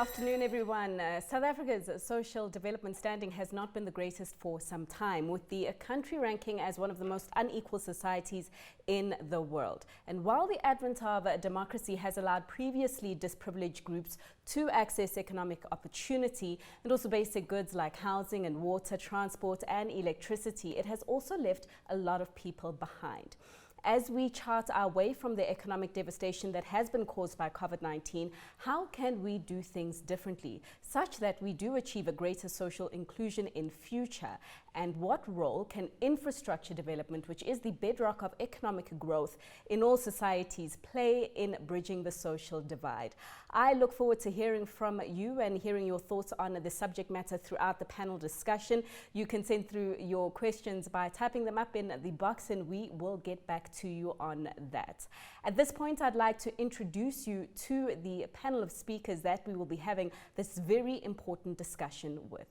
afternoon, everyone. South Africa's social development standing has not been the greatest for some time, with the country ranking as one of the most unequal societies in the world. And while the advent of democracy has allowed previously disprivileged groups to access economic opportunity and also basic goods like housing and water, transport and electricity, it has also left a lot of people behind. As we chart our way from the economic devastation that has been caused by COVID-19, how can we do things differently such that we do achieve a greater social inclusion in future? And what role can infrastructure development, which is the bedrock of economic growth in all societies, play in bridging the social divide? I look forward to hearing from you and hearing your thoughts on the subject matter throughout the panel discussion. You can send through your questions by typing them up in the box and we will get back to you on that. At this point, I'd like to introduce you to the panel of speakers that we will be having this very important discussion with.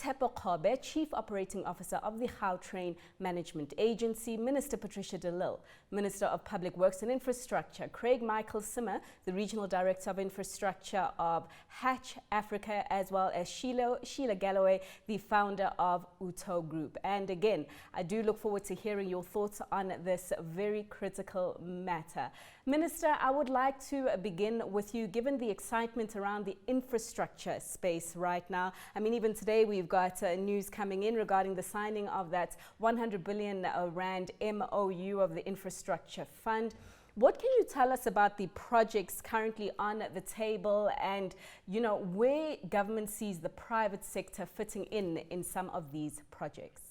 Tepo Kobe, Chief Operating Officer of the Gautrain Management Agency, Minister Patricia de Lille, Minister of Public Works and Infrastructure, Craig Michael Simmer, the Regional Director of Infrastructure of Hatch Africa, as well as Sheila Galloway, the founder of Uto Group. And again, I do look forward to hearing your thoughts on this very critical matter. Minister, I would like to begin with you, given the excitement around the infrastructure space right now. I mean, even today we've got news coming in regarding the signing of that 100 billion Rand MOU of the Infrastructure Fund. What can you tell us about the projects currently on the table and, you know, where government sees the private sector fitting in some of these projects?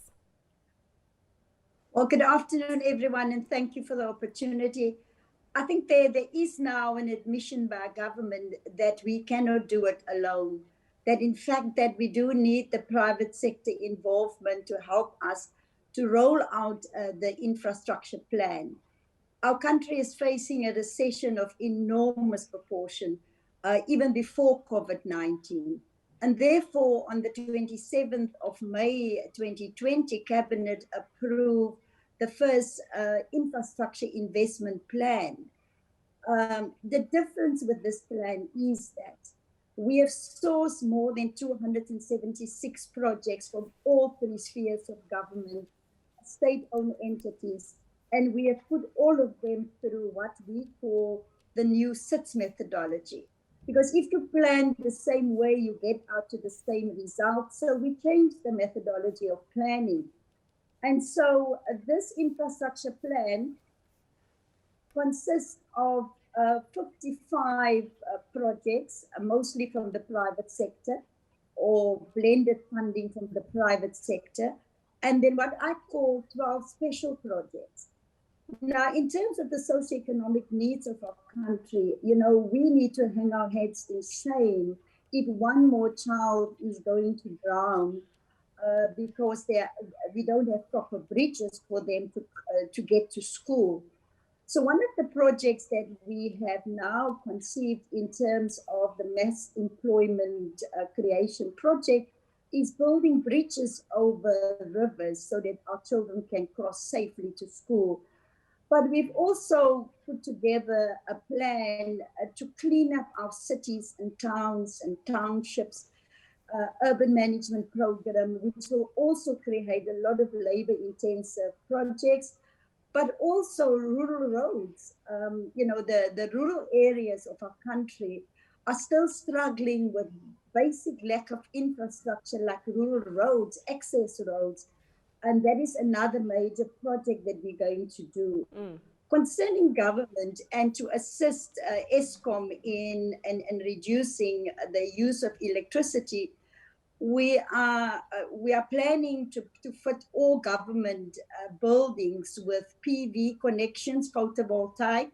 Well, good afternoon, everyone, and thank you for the opportunity. I think there is now an admission by government that we cannot do it alone, that in fact that we do need the private sector involvement to help us to roll out the infrastructure plan. Our country is facing a recession of enormous proportion, even before COVID-19. And therefore, on the 27th of May 2020, Cabinet approved the first infrastructure investment plan. The difference with this plan is that we have sourced more than 276 projects from all three spheres of government, state-owned entities, and we have put all of them through what we call the new SITS methodology. Because if you plan the same way, you get out to the same results. So we changed the methodology of planning. And so this infrastructure plan consists of 55 projects, mostly from the private sector or blended funding from the private sector. And then what I call 12 special projects. Now, in terms of the socio-economic needs of our country, you know, we need to hang our heads in shame if one more child is going to drown because we don't have proper bridges for them to get to school. So one of the projects that we have now conceived in terms of the mass employment creation project is building bridges over rivers so that our children can cross safely to school. But we've also put together a plan to clean up our cities and towns and townships, urban management program, which will also create a lot of labor-intensive projects, but also rural roads. You know, the rural areas of our country are still struggling with basic lack of infrastructure like rural roads, access roads. And that is another major project that we're going to do. Concerning government and to assist Eskom in reducing the use of electricity, we are planning to fit all government buildings with PV connections, photovoltaic,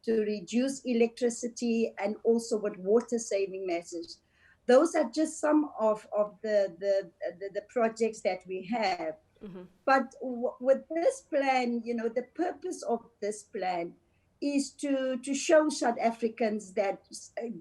to reduce electricity and also with water saving measures. Those are just some of the projects that we have. Mm-hmm. But with this plan, you know, the purpose of this plan is to show South Africans that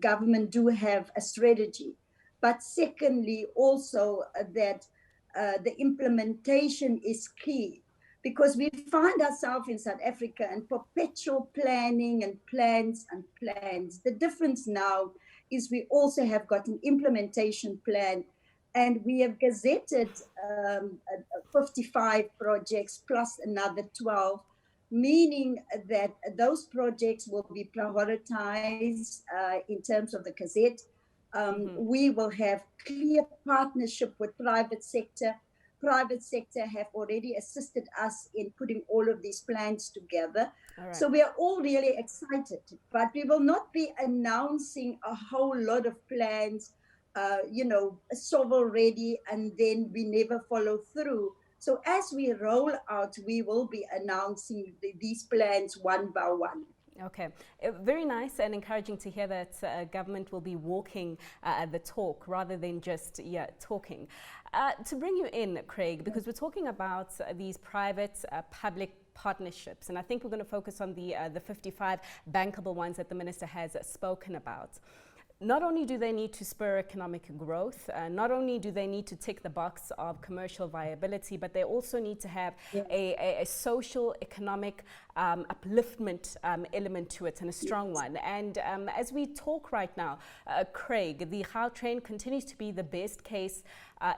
government do have a strategy. But secondly, also that the implementation is key, because we find ourselves in South Africa in perpetual planning and plans and plans. The difference now is we also have got an implementation plan, and we have gazetted 55 projects plus another 12, meaning that those projects will be prioritized in terms of the gazette. We will have clear partnership with private sector. Private sector have already assisted us in putting all of these plans together. All right. So we are all really excited, but we will not be announcing a whole lot of plans, shovel ready, and then we never follow through. So as we roll out, we will be announcing these plans one by one. Okay, very nice and encouraging to hear that government will be walking the talk rather than just talking. To bring you in, Craig, because we're talking about these private public partnerships, and I think we're going to focus on the 55 bankable ones that the minister has spoken about. Not only do they need to spur economic growth, not only do they need to tick the box of commercial viability, but they also need to have a social economic upliftment element to it, and a strong one. And as we talk right now, Craig, the Gautrain continues to be the best case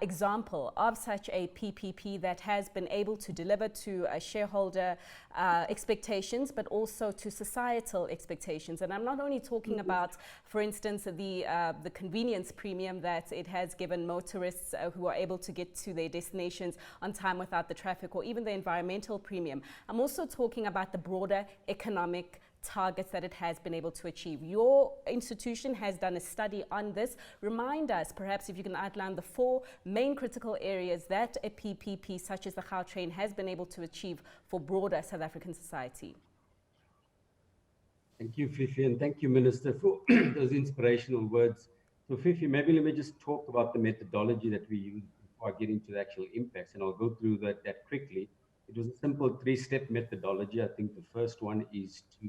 example of such a PPP that has been able to deliver to shareholder expectations, but also to societal expectations. And I'm not only talking about, for instance, the convenience premium that it has given motorists who are able to get to their destinations on time without the traffic, or even the environmental premium. I'm also talking about the broader economic targets that it has been able to achieve. Your institution has done a study on this. Remind us, perhaps, if you can outline the 4 main critical areas that a PPP such as the Gautrain has been able to achieve for broader South African society. Thank you, Fifi, and thank you, Minister, for those inspirational words. So, Fifi, maybe let me just talk about the methodology that we use before I get into the actual impacts, and I'll go through that quickly. It was a simple 3-step methodology. I think the first one is to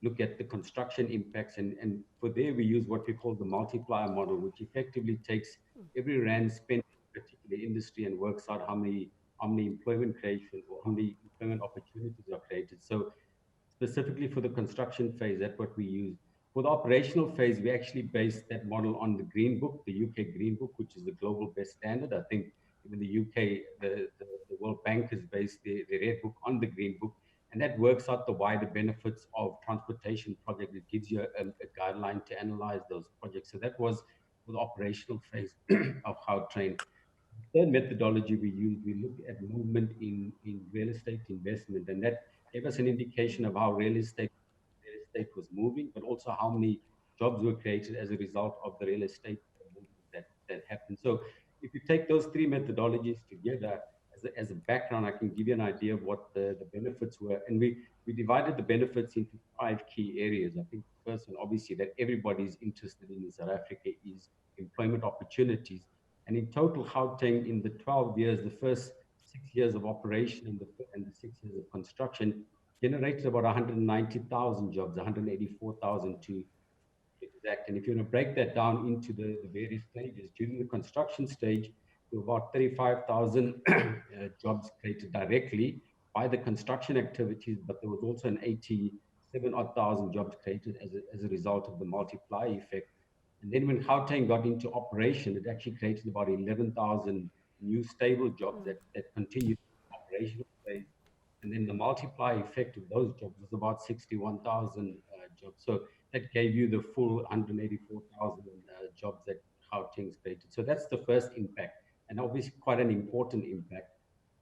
look at the construction impacts, and for there we use what we call the multiplier model, which effectively takes every rand spent in a particular industry and works out how many employment creation or how many employment opportunities are created. So specifically for the construction phase, that's what we use. For the operational phase, we actually based that model on the Green Book, the UK Green Book, which is the global best standard. I think in the UK, the World Bank has based the Red Book on the Green Book, and that works out the wider benefits of transportation projects. It gives you a guideline to analyze those projects. So that was for the operational phase of Gautrain. The third methodology we use, we look at movement in real estate investment, and that gave us an indication of how real estate was moving, but also how many jobs were created as a result of the real estate movement that happened. So if you take those 3 methodologies together as a background, I can give you an idea of what the benefits were. And we divided the benefits into 5 key areas. I think the first one, obviously, that everybody's interested in South Africa is employment opportunities. And in total, Gauteng, in the 12 years, the first 6 years of operation and the 6 years of construction, generated about 190,000 jobs, 184,000 to be exact. And if you want to break that down into the various stages, during the construction stage, there were about 35,000 jobs created directly by the construction activities, but there was also an 87,000 jobs created as a result of the multiplier effect. And then when Gauteng got into operation, it actually created about 11,000 new stable jobs that continued in operational phase. And then the multiplier effect of those jobs was about 61,000 jobs. So that gave you the full 184,000 jobs that Gauteng's created. So that's the first impact, and obviously quite an important impact.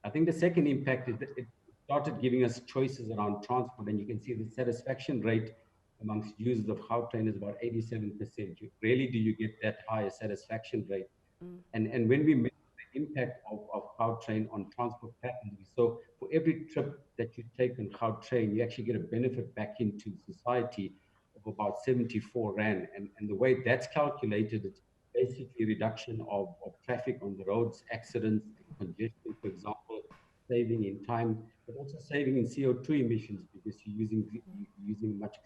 I think the second impact is that it started giving us choices around transport, and you can see the satisfaction rate amongst users of Gautrain is about 87%. Rarely do you get that high a satisfaction rate. And when we measure the impact of Gautrain on transport patterns, so for every trip that you take on Gautrain, you actually get a benefit back into society of about 74 Rand. And the way that's calculated, it's basically reduction of traffic on the roads, accidents, congestion, for example, saving in time, but also saving in CO2 emissions because you're using much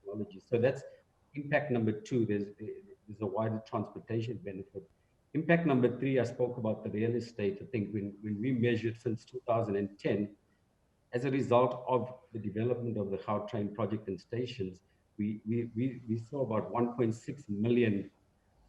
technology. So that's impact number 2. There's a wider transportation benefit. Impact number 3, I spoke about the real estate. I think when we measured since 2010, as a result of the development of the Gautrain project and stations, we saw about 1.6 million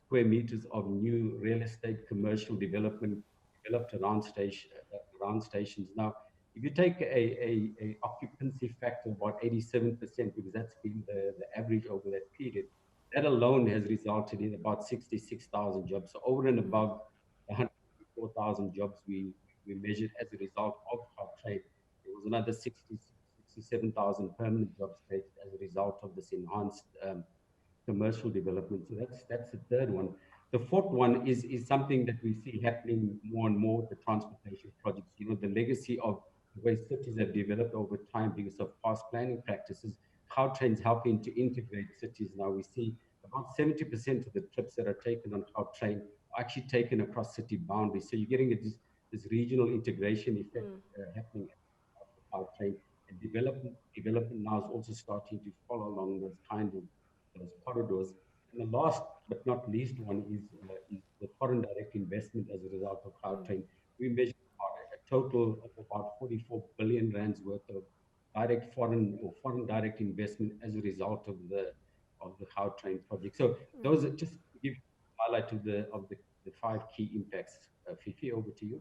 square meters of new real estate commercial development developed around stations. Now, if you take a occupancy factor of about 87%, because that's been the average over that period, that alone has resulted in about 66,000 jobs. So over and above the 104,000 jobs we measured as a result of our trade, there was another 67,000 permanent jobs created as a result of this enhanced commercial development. So that's the third one. The fourth one is something that we see happening more and more with the transportation projects. You know, the legacy of the way cities have developed over time because of past planning practices. Gautrain's helping to integrate cities. Now we see about 70% of the trips that are taken on Gautrain are actually taken across city boundaries. So you're getting this regional integration effect happening at Gautrain. And development now is also starting to follow along those corridors. And the last but not least one is the foreign direct investment as a result of Gautrain. We measure a total of about 44 billion rands worth of direct foreign direct investment as a result of the Gautrain project. So those are just to give highlight of the five key impacts. Fifi, over to you.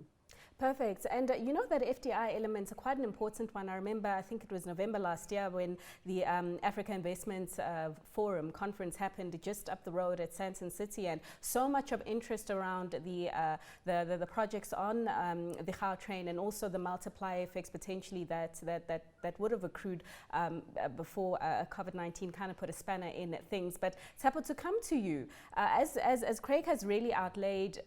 Perfect. And you know that FDI element is quite an important one. I remember, I think it was November last year when the Africa Investments Forum conference happened just up the road at Sandton City, and so much of interest around the projects on the Gautrain, and also the multiplier effects potentially that would have accrued before COVID-19 kind of put a spanner in things. But Tsapo, to come to you, as Craig has really outlaid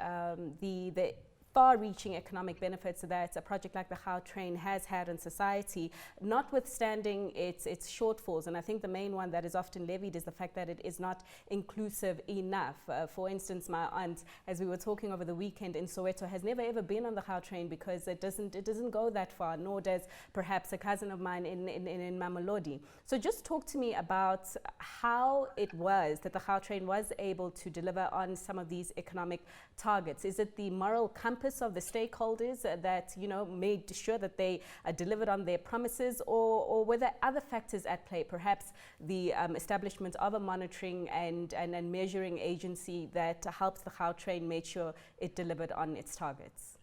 the far-reaching economic benefits that a project like the Gautrain has had in society, notwithstanding its shortfalls. And I think the main one that is often levied is the fact that it is not inclusive enough. For instance, my aunt, as we were talking over the weekend in Soweto, has never ever been on the Gautrain because it doesn't go that far, nor does perhaps a cousin of mine in Mamelodi. So just talk to me about how it was that the Gautrain was able to deliver on some of these economic targets. Is it the moral compass of the stakeholders that made sure that they delivered on their promises, or were there other factors at play, perhaps the establishment of a monitoring and measuring agency that helps the Gautrain make sure it delivered on its targets?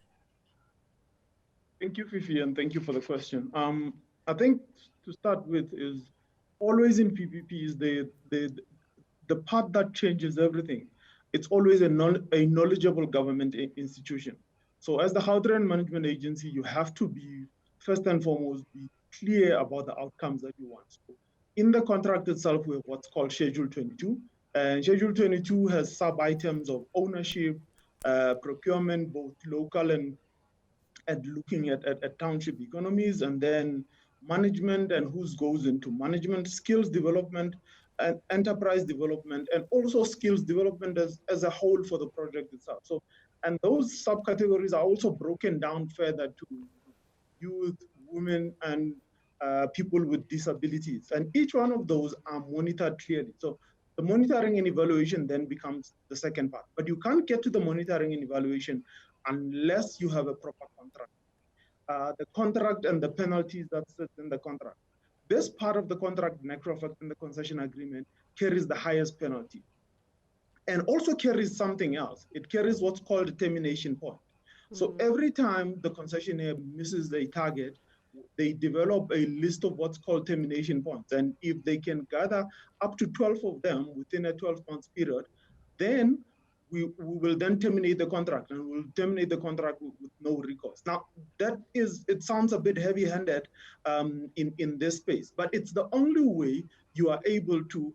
Thank you, Fifi, and thank you for the question. I think to start with is always in PPPs, the part that changes everything. It's always a knowledgeable government institution. So as the Gautrain Management Agency, you have to be, first and foremost, be clear about the outcomes that you want. So in the contract itself, we have what's called Schedule 22. And Schedule 22 has sub-items of ownership, procurement, both local and looking at township economies, and then management and who goes into management, skills development, and enterprise development, and also skills development as a whole for the project itself. So, and those subcategories are also broken down further to youth, women, and people with disabilities. And each one of those are monitored clearly. So the monitoring and evaluation then becomes the second part. But you can't get to the monitoring and evaluation unless you have a proper contract. The contract and the penalties that sit in the contract. This part of the contract, in actual fact, in the concession agreement, carries the highest penalty. And also carries something else. It carries what's called a termination point. So every time the concessionaire misses a target, they develop a list of what's called termination points. And if they can gather up to 12 of them within a 12-month period, then we will then terminate the contract, and we'll terminate the contract with no recourse. Now, it sounds a bit heavy-handed in this space, but it's the only way you are able to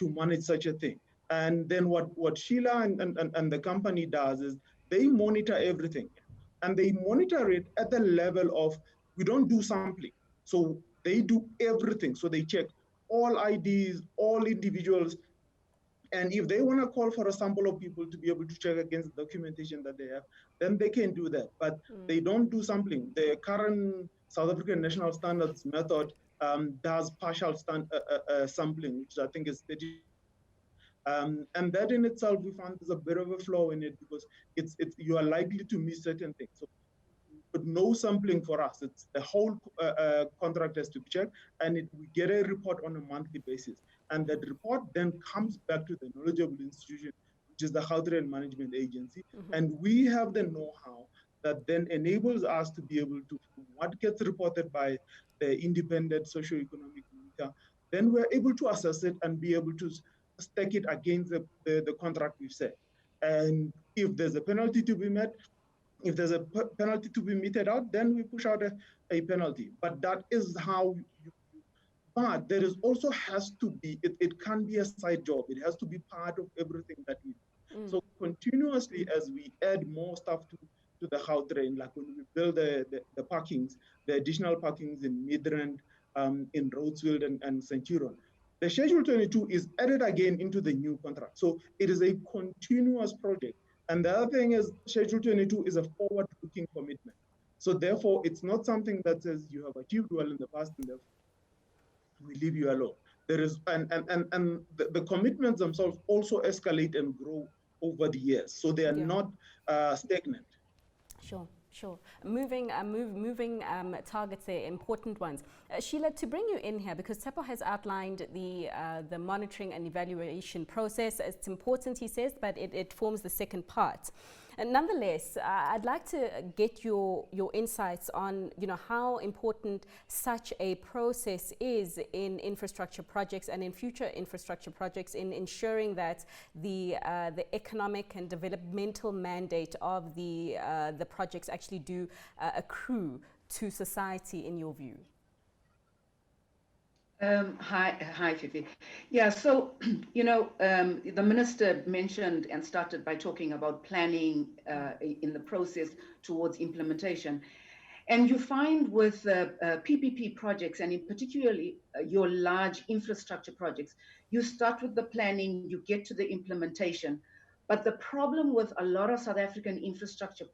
manage such a thing. And then what Sheila and the company does is they monitor everything, and they monitor it at the level of, we don't do sampling. So they do everything. So they check all IDs, all individuals, and if they want to call for a sample of people to be able to check against the documentation that they have, then they can do that. But they don't do sampling. The current South African National Standards method does partial sampling, which I think is 30. And that in itself, we found there's a bit of a flaw in it, because you are likely to miss certain things. So but no sampling for us. It's the whole contract has to be checked, and we get a report on a monthly basis. And that report then comes back to the knowledgeable institution, which is the Gautrain Management Agency. And we have the know-how that then enables us to be able to, what gets reported by the independent socio-economic monitor, then we're able to assess it and be able to stack it against the contract we've set. And if there's a penalty to be met, if there's a penalty to be meted out, then we push out a penalty. But that is how but there is also has to be, it can't be a side job. It has to be part of everything that we do. So continuously, as we add more stuff to the Gautrain, like when we build the parkings, the additional parkings in Midrand, in Rhodesfield and Centurion, the Schedule 22 is added again into the new contract. So it is a continuous project. And the other thing is Schedule 22 is a forward-looking commitment. So therefore, it's not something that says you have achieved well in the past and therefore we leave you alone. There is, and the commitments themselves also escalate and grow over the years. So they are not stagnant. Sure. Sure. Moving targets there, important ones. Sheila, to bring you in here, because Tsepo has outlined the monitoring and evaluation process. It's important, he says, but it forms the second part. And nonetheless, I'd like to get your insights on, how important such a process is in infrastructure projects and in future infrastructure projects in ensuring that the economic and developmental mandate of the projects actually do accrue to society, in your view. Hi, Fifi. Yeah, so, the minister mentioned and started by talking about planning in the process towards implementation. And you find with PPP projects, and in particularly your large infrastructure projects, you start with the planning, you get to the implementation. But the problem with a lot of South African infrastructure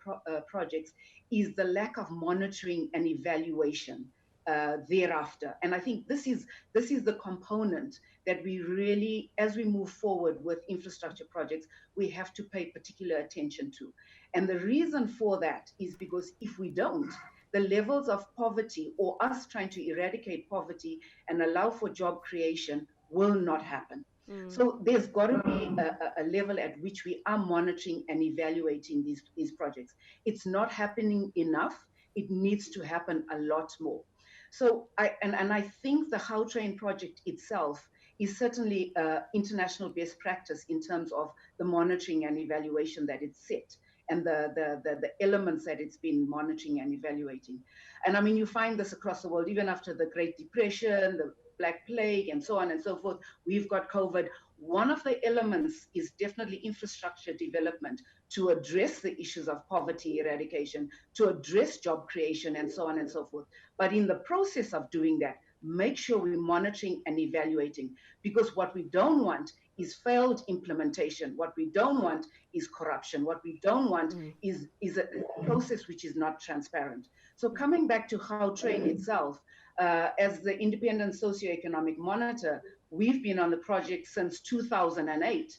projects is the lack of monitoring and evaluation thereafter. And I think this is the component that we really, as we move forward with infrastructure projects, we have to pay particular attention to. And the reason for that is because if we don't, the levels of poverty or us trying to eradicate poverty and allow for job creation will not happen. So there's got to be a level at which we are monitoring and evaluating these projects. It's not happening enough. It needs to happen a lot more. So I think the Gautrain project itself is certainly international best practice in terms of the monitoring and evaluation that it's set and the elements that it's been monitoring and evaluating. And I mean, you find this across the world, even after the Great Depression, the Black Plague, and so on and so forth. We've got COVID. One of the elements is definitely infrastructure development to address the issues of poverty eradication, to address job creation, and so on and so forth. But in the process of doing that, make sure we're monitoring and evaluating, because what we don't want is failed implementation. What we don't want is corruption. What we don't want is a process which is not transparent. So coming back to Gautrain itself, as the independent socio-economic monitor, we've been on the project since 2008,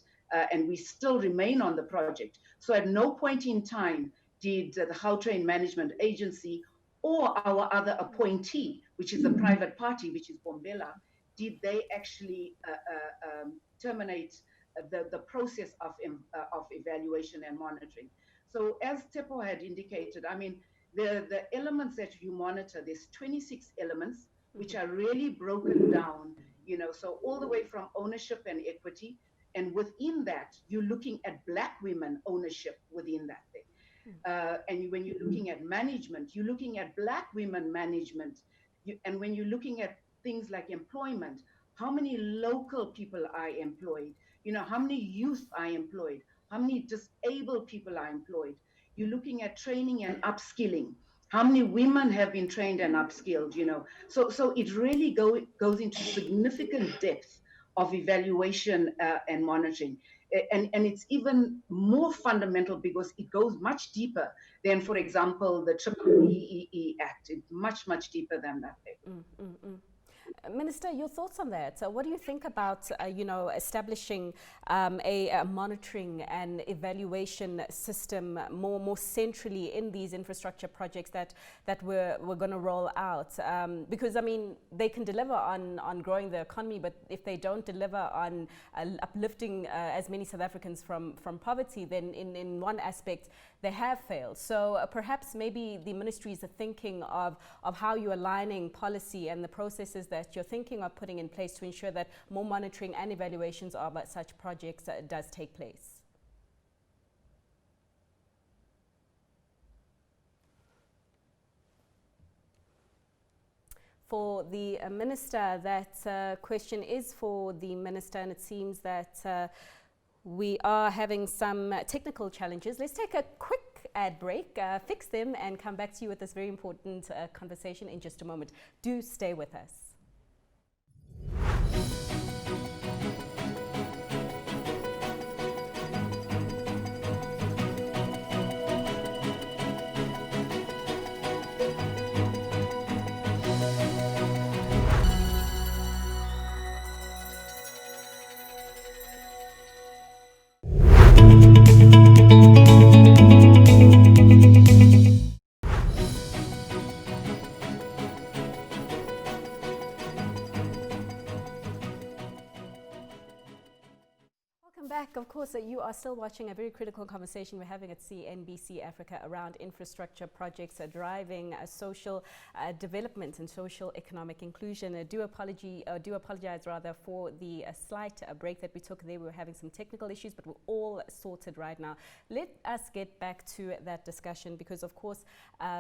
and we still remain on the project. So at no point in time did the Gautrain Management Agency or our other appointee, which is a private party, which is Bombela, did they actually terminate the process of evaluation and monitoring. So as Tsepo had indicated, I mean, the elements that you monitor, there's 26 elements, which are really broken down, so all the way from ownership and equity. And within that, you're looking at Black women ownership within that thing. And when you're looking at management, you're looking at Black women management. And when you're looking at things like employment, how many local people are employed? How many youth are employed? How many disabled people are employed? You're looking at training and upskilling. How many women have been trained and upskilled, So it really goes into significant depth of evaluation and monitoring. And it's even more fundamental because it goes much deeper than, for example, the EEE Act. It's much, much deeper than that. Minister, your thoughts on that? What do you think about, establishing a monitoring and evaluation system more centrally in these infrastructure projects that we're going to roll out? Because, I mean, they can deliver on growing the economy, but if they don't deliver on uplifting as many South Africans from poverty, then in one aspect, they have failed. So perhaps maybe the ministries are thinking of how you're aligning policy and the processes that you're thinking of putting in place to ensure that more monitoring and evaluations of such projects does take place. For the minister, that question is for the minister, and it seems that we are having some technical challenges. Let's take a quick ad break, fix them, and come back to you with this very important conversation in just a moment. Do stay with us. Back. Of course, you are still watching a very critical conversation we're having at CNBC Africa around infrastructure projects driving social development and social economic inclusion. I do apologize rather for the slight break that we took there. We were having some technical issues, but we're all sorted right now. Let us get back to that discussion because, of course,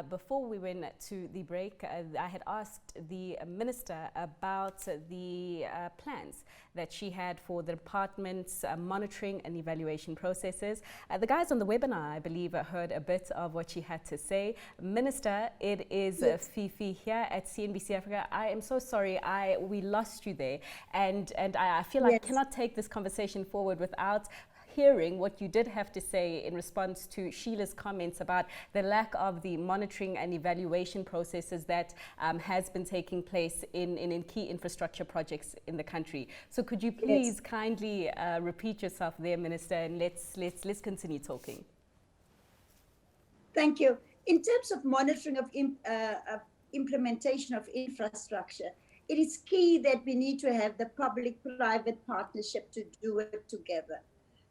before we went to the break, I had asked the minister about the plans that she had for the department's monitoring and evaluation processes. The guys on the webinar, I believe, heard a bit of what she had to say. Minister, it is Fifi here at CNBC Africa. I am so sorry, we lost you there, and I feel like I cannot take this conversation forward without hearing what you did have to say in response to Sheila's comments about the lack of the monitoring and evaluation processes that has been taking place in key infrastructure projects in the country. So could you please kindly repeat yourself there, Minister, and let's continue talking. Thank you. In terms of monitoring of implementation of infrastructure, it is key that we need to have the public-private partnership to do it together.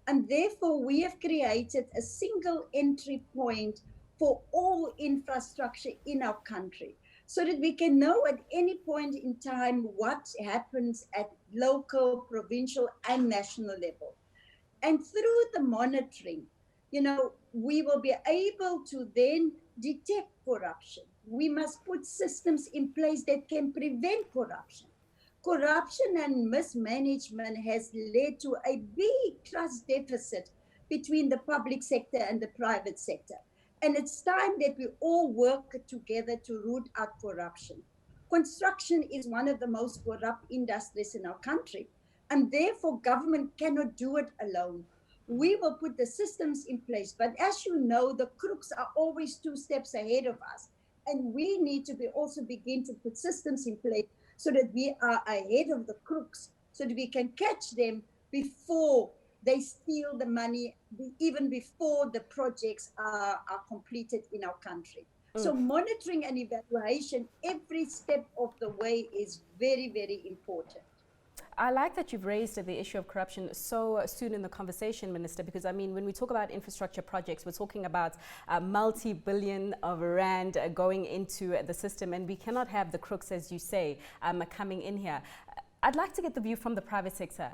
And therefore, we have created a single entry point for all infrastructure in our country so that we can know at any point in time what happens at local, provincial, and national level. And through the monitoring, we will be able to then detect corruption. We must put systems in place that can prevent corruption. Corruption and mismanagement has led to a big trust deficit between the public sector and the private sector. And it's time that we all work together to root out corruption. Construction is one of the most corrupt industries in our country, and therefore government cannot do it alone. We will put the systems in place, but as you know, the crooks are always 2 steps ahead of us, and we need to also begin to put systems in place so that we are ahead of the crooks, so that we can catch them before they steal the money, even before the projects are completed in our country. So monitoring and evaluation every step of the way is very, very important. I like that you've raised the issue of corruption so soon in the conversation, Minister, because I mean, when we talk about infrastructure projects, we're talking about multi-billion of rand going into the system, and we cannot have the crooks, as you say, coming in here. I'd like to get the view from the private sector,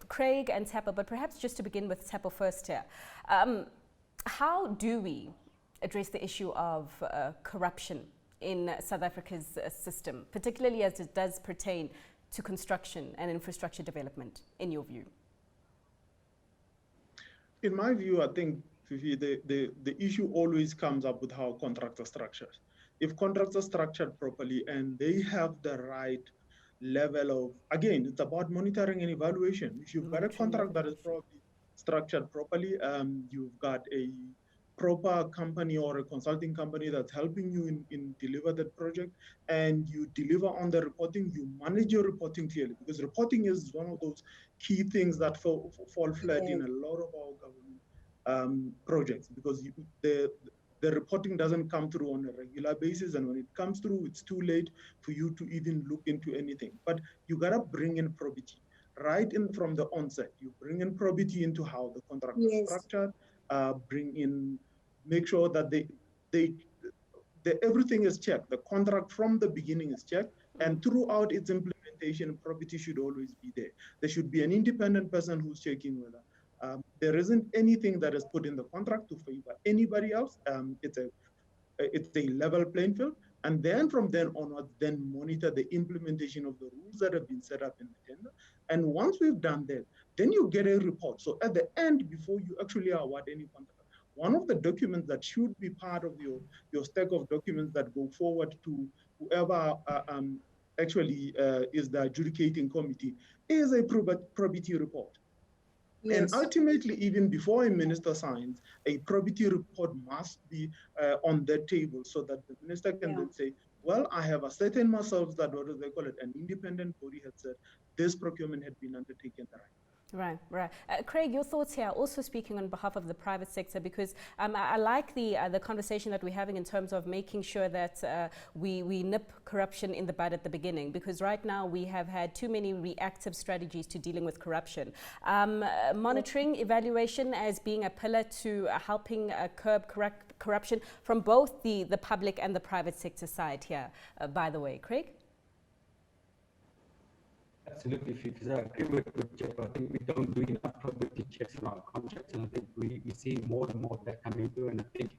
Craig and Tapper, but perhaps just to begin with Tapper first here. How do we address the issue of corruption in South Africa's system, particularly as it does pertain to construction and infrastructure development, in your view? In my view, I think, Fifi, the issue always comes up with how contracts are structured. If contracts are structured properly and they have the right level of, again, it's about monitoring and evaluation. If you've got a contract that is probably structured properly, you've got a proper company or a consulting company that's helping you in deliver that project, and you deliver on the reporting, you manage your reporting clearly, because reporting is one of those key things that fall flat in a lot of our government projects, because the reporting doesn't come through on a regular basis, and when it comes through, it's too late for you to even look into anything. But you gotta bring in probity right in from the onset. You bring in probity into how the contract is structured, make sure that everything is checked. The contract from the beginning is checked, and throughout its implementation, probity should always be there. There should be an independent person who's checking whether there isn't anything that is put in the contract to favor anybody else. It's a level playing field. And then from then onwards, then monitor the implementation of the rules that have been set up in the tender. And once we've done that, then you get a report. So at the end, before you actually award any contract, one of the documents that should be part of your stack of documents that go forward to whoever actually is the adjudicating committee is a probity report. Yes. And ultimately, even before a minister signs, a probity report must be on the table, so that the minister can then say, well, I have ascertained myself that, what do they call it, an independent body had said this procurement had been undertaken the right. Right, right. Craig, your thoughts here, also speaking on behalf of the private sector, because I like the conversation that we're having in terms of making sure that we nip corruption in the bud at the beginning, because right now we have had too many reactive strategies to dealing with corruption. Monitoring, evaluation as being a pillar to helping curb corruption from both the public and the private sector side here, by the way. Craig? Absolutely, Fifi. I agree with Jeff. I think we don't do enough probity checks on our contracts, and I think we see more and more of that coming through. And I think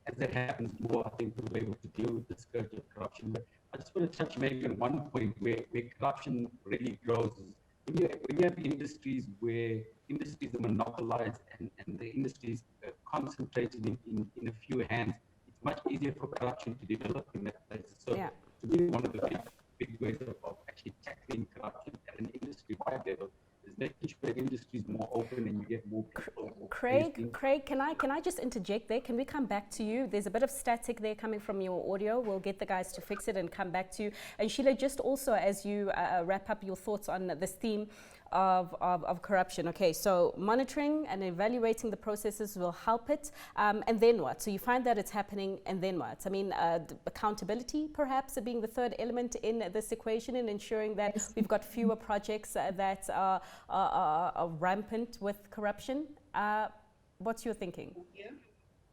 as that happens more, I think we'll be able to deal with the scourge of corruption. But I just want to touch maybe on one point where corruption really grows. When you have industries where industries are monopolized and the industries are concentrated in a few hands, it's much easier for corruption to develop in that place. So to me, one of the big ways of actually tackling corruption at an industry-wide level is making sure that industry is more open and you get more people. Craig, can I just interject there? Can we come back to you? There's a bit of static there coming from your audio. We'll get the guys to fix it and come back to you. And Sheila, just also as you wrap up your thoughts on this theme of corruption. Okay, so monitoring and evaluating the processes will help it. And then what? So you find that it's happening, and then what? I mean, accountability perhaps being the third element in this equation, in ensuring that we've got fewer projects that are rampant with corruption. What's your thinking?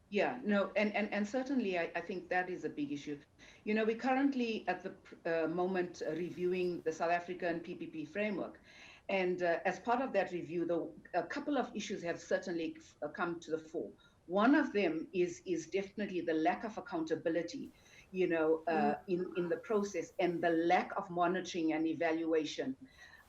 Yeah, no, and certainly I think that is a big issue. You know, we're currently at the moment reviewing the South African PPP framework. And as part of that review, a couple of issues have certainly come to the fore. One of them is definitely the lack of accountability, you know, in the process, and the lack of monitoring and evaluation,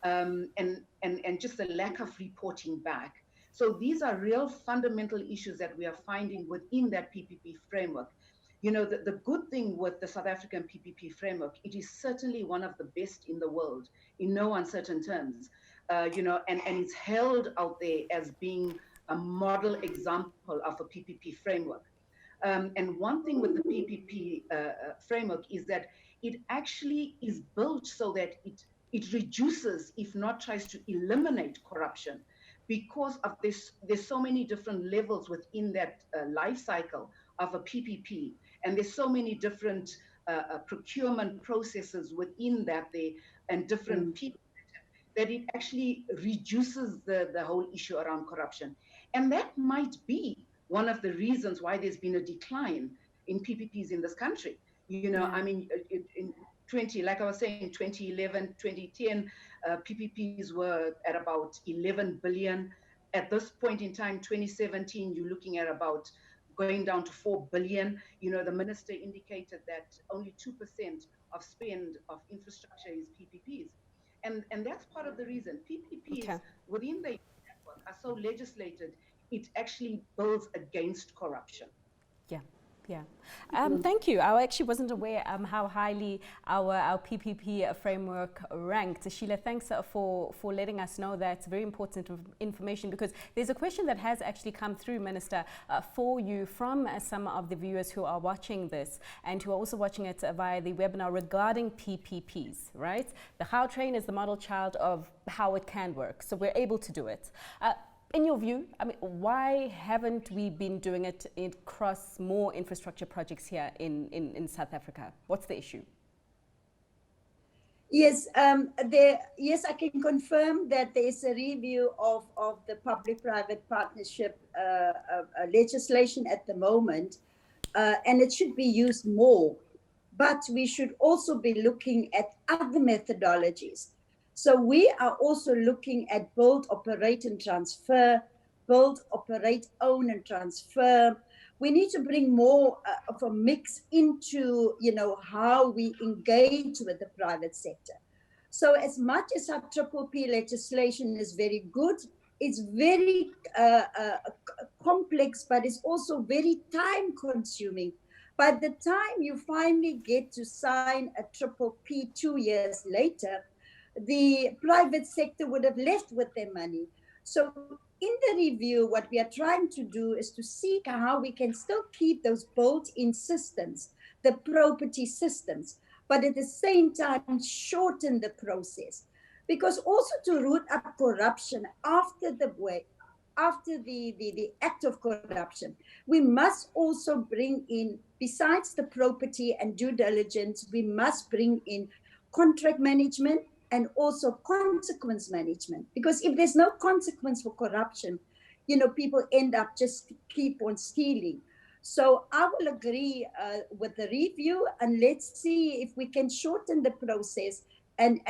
and just the lack of reporting back. So these are real fundamental issues that we are finding within that PPP framework. You know, the good thing with the South African PPP framework, it is certainly one of the best in the world, in no uncertain terms. You know, and it's held out there as being a model example of a PPP framework. And one thing with the PPP framework is that it actually is built so that it reduces, if not tries to eliminate, corruption, because of this. There's so many different levels within that life cycle of a PPP, and there's so many different procurement processes within that and different people, that it actually reduces the whole issue around corruption. And that might be one of the reasons why there's been a decline in PPPs in this country. You know, I mean, like I was saying, 2011, 2010, PPPs were at about 11 billion. At this point in time, 2017, you're looking at about going down to 4 billion. You know, the minister indicated that only 2% of spend of infrastructure is PPPs. And that's part of the reason. PPPs within the network are so legislated, it actually builds against corruption. Yeah. Thank you. I actually wasn't aware how highly our PPP framework ranked. Sheila, thanks for letting us know that. It's very important information, because there's a question that has actually come through, Minister, for you from some of the viewers who are watching this and who are also watching it via the webinar regarding PPPs, right? The Gautrain is the model child of how it can work. So we're able to do it. In your view, I mean, why haven't we been doing it across more infrastructure projects here in South Africa? What's the issue? Yes, yes, I can confirm that there is a review of the public-private partnership legislation at the moment, and it should be used more. But we should also be looking at other methodologies. So we are also looking at build, operate, and transfer, build, operate, own, and transfer. We need to bring more of a mix into, how we engage with the private sector. So as much as our PPP legislation is very good, it's very complex, but it's also very time-consuming. By the time you finally get to sign a PPP 2 years later, the private sector would have left with their money. So in the review, what we are trying to do is to seek how we can still keep those built-in systems, the property systems, but at the same time shorten the process. Because also to root up corruption after the act of corruption, we must also bring in, besides the property and due diligence, we must bring in contract management and also consequence management. Because if there's no consequence for corruption, people end up just keep on stealing. So I will agree with the review, and let's see if we can shorten the process and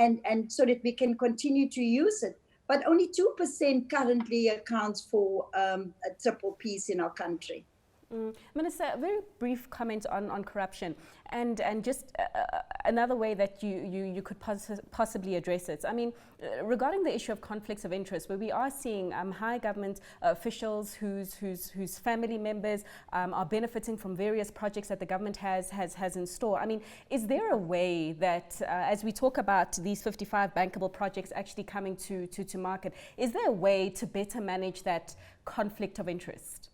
so that we can continue to use it. But only 2% currently accounts for PPPs in our country. Minister, a very brief comment on corruption and just another way that you could possibly address it. I mean, regarding the issue of conflicts of interest, where we are seeing high government officials whose family members are benefiting from various projects that the government has in store. I mean, is there a way that, as we talk about these 55 bankable projects actually coming to market, is there a way to better manage that conflict of interest?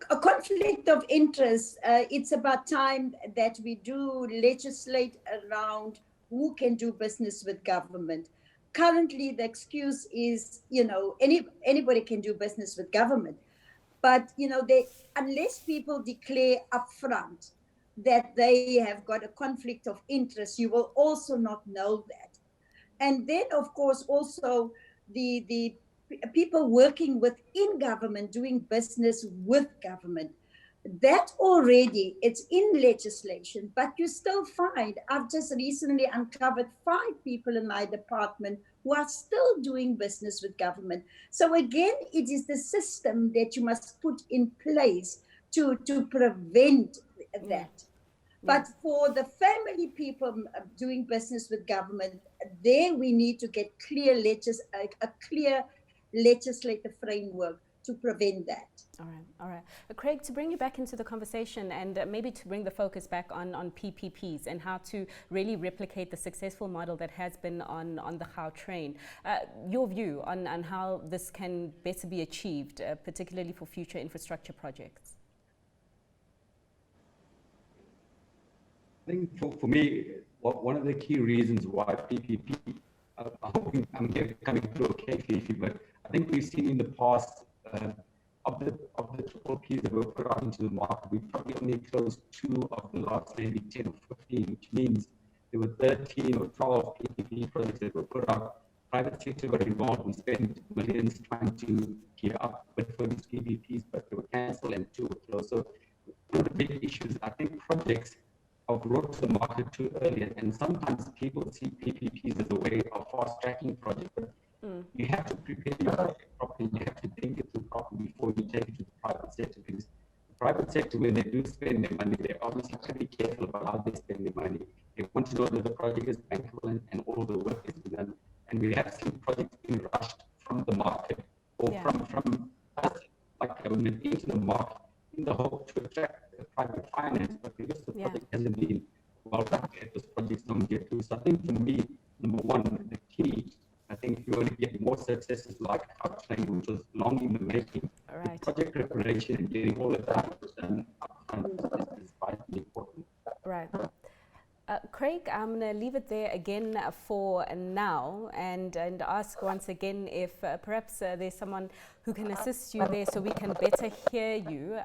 A conflict of interest, it's about time that we do legislate around who can do business with government. Currently, the excuse is, anybody can do business with government. But, unless people declare upfront that they have got a conflict of interest, you will also not know that. And then, of course, also the people working within government, doing business with government, that already, it's in legislation, but you still find, I've just recently uncovered 5 people in my department who are still doing business with government. So again, it is the system that you must put in place to prevent that. But for the family people doing business with government, there we need to get a clear legislative framework to prevent that. All right. Craig, to bring you back into the conversation and maybe to bring the focus back on PPPs and how to really replicate the successful model that has been on the Gautrain. Your view on how this can better be achieved, particularly for future infrastructure projects? I think for me, one of the key reasons why PPP, I'm coming through okay, Fifi, but I think we've seen in the past of the PPPs that were put out into the market, we probably only closed 2 of the last maybe 10 or 15, which means there were 13 or 12 PPP projects that were put out. Private sector got involved and spent millions trying to gear up for these PPPs, but they were cancelled and 2 were closed. So one of the big issues, I think projects are brought to the market too early, and sometimes people see PPPs as a way of fast-tracking projects, but you have to prepare your project properly, you have to think it through properly before you take it to the private sector, because the private sector, when they do spend their money, they obviously have to be careful about how they spend their money. They want to know that the project is bankable and all the work is done, and we have seen projects being rushed from the market or from us, like government, into the market calculate those projects don't get through. So I think for me, number one, the key, I think if you want to get more successes like Gautrain, which was long in the making, Right. project preparation and getting all of that done upfront is vitally important. Right. Craig, I'm going to leave it there again for now and ask once again if perhaps there's someone who can assist you there so we can better hear you.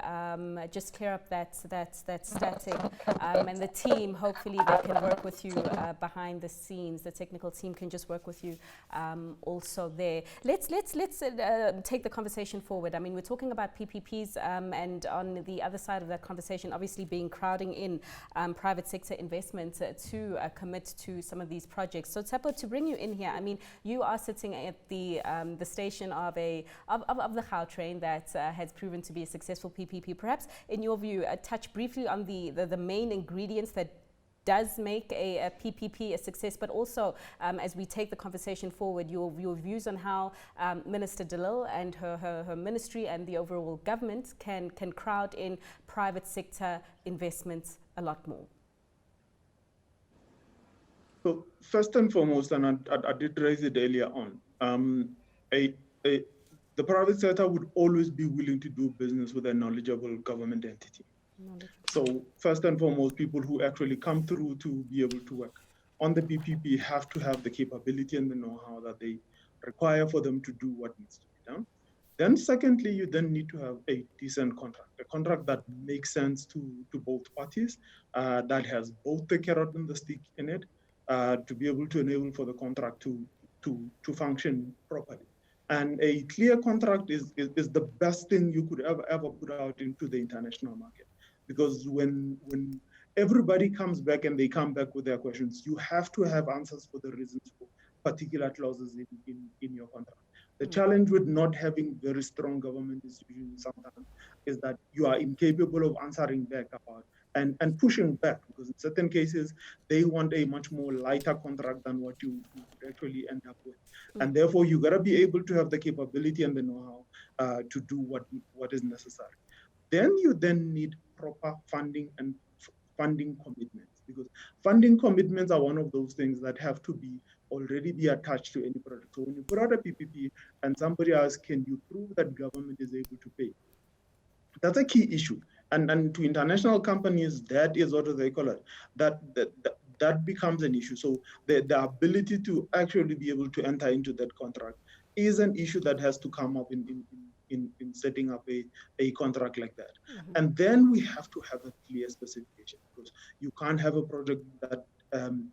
Just clear up that static. And the team, hopefully they can work with you behind the scenes. The technical team can just work with you also there. Let's take the conversation forward. I mean, we're talking about PPPs and on the other side of that conversation, obviously being crowding in private sector investments to commit to some of these projects. So Tsepo, to bring you in here, I mean, you are sitting at the station of the Gautrain that has proven to be a successful PPP. Perhaps, in your view, touch briefly on the main ingredients that does make a PPP a success, but also as we take the conversation forward, your views on how Minister De Lille and her ministry and the overall government can crowd in private sector investments a lot more. So first and foremost, and I did raise it earlier on, the private sector would always be willing to do business with a knowledgeable government entity. So first and foremost, people who actually come through to be able to work on the PPP have to have the capability and the know-how that they require for them to do what needs to be done. Then secondly, you then need to have a decent contract, a contract that makes sense to both parties, that has both the carrot and the stick in it, to be able to enable for the contract to function properly. And a clear contract is the best thing you could ever put out into the international market. Because when everybody comes back and they come back with their questions, you have to have answers for the reasons for particular clauses in your contract. The challenge with not having very strong government institutions sometimes is that you are incapable of answering back about and pushing back, because in certain cases, they want a much more lighter contract than what you would actually end up with. And therefore, you gotta be able to have the capability and the know-how to do what is necessary. Then you need proper funding and funding commitments, because funding commitments are one of those things that have to already be attached to any project. So when you put out a PPP and somebody asks, can you prove that government is able to pay? That's a key issue. And to international companies, that is what they call it, that becomes an issue. So the ability to actually be able to enter into that contract is an issue that has to come up in setting up a contract like that. And then we have to have a clear specification, because you can't have a project that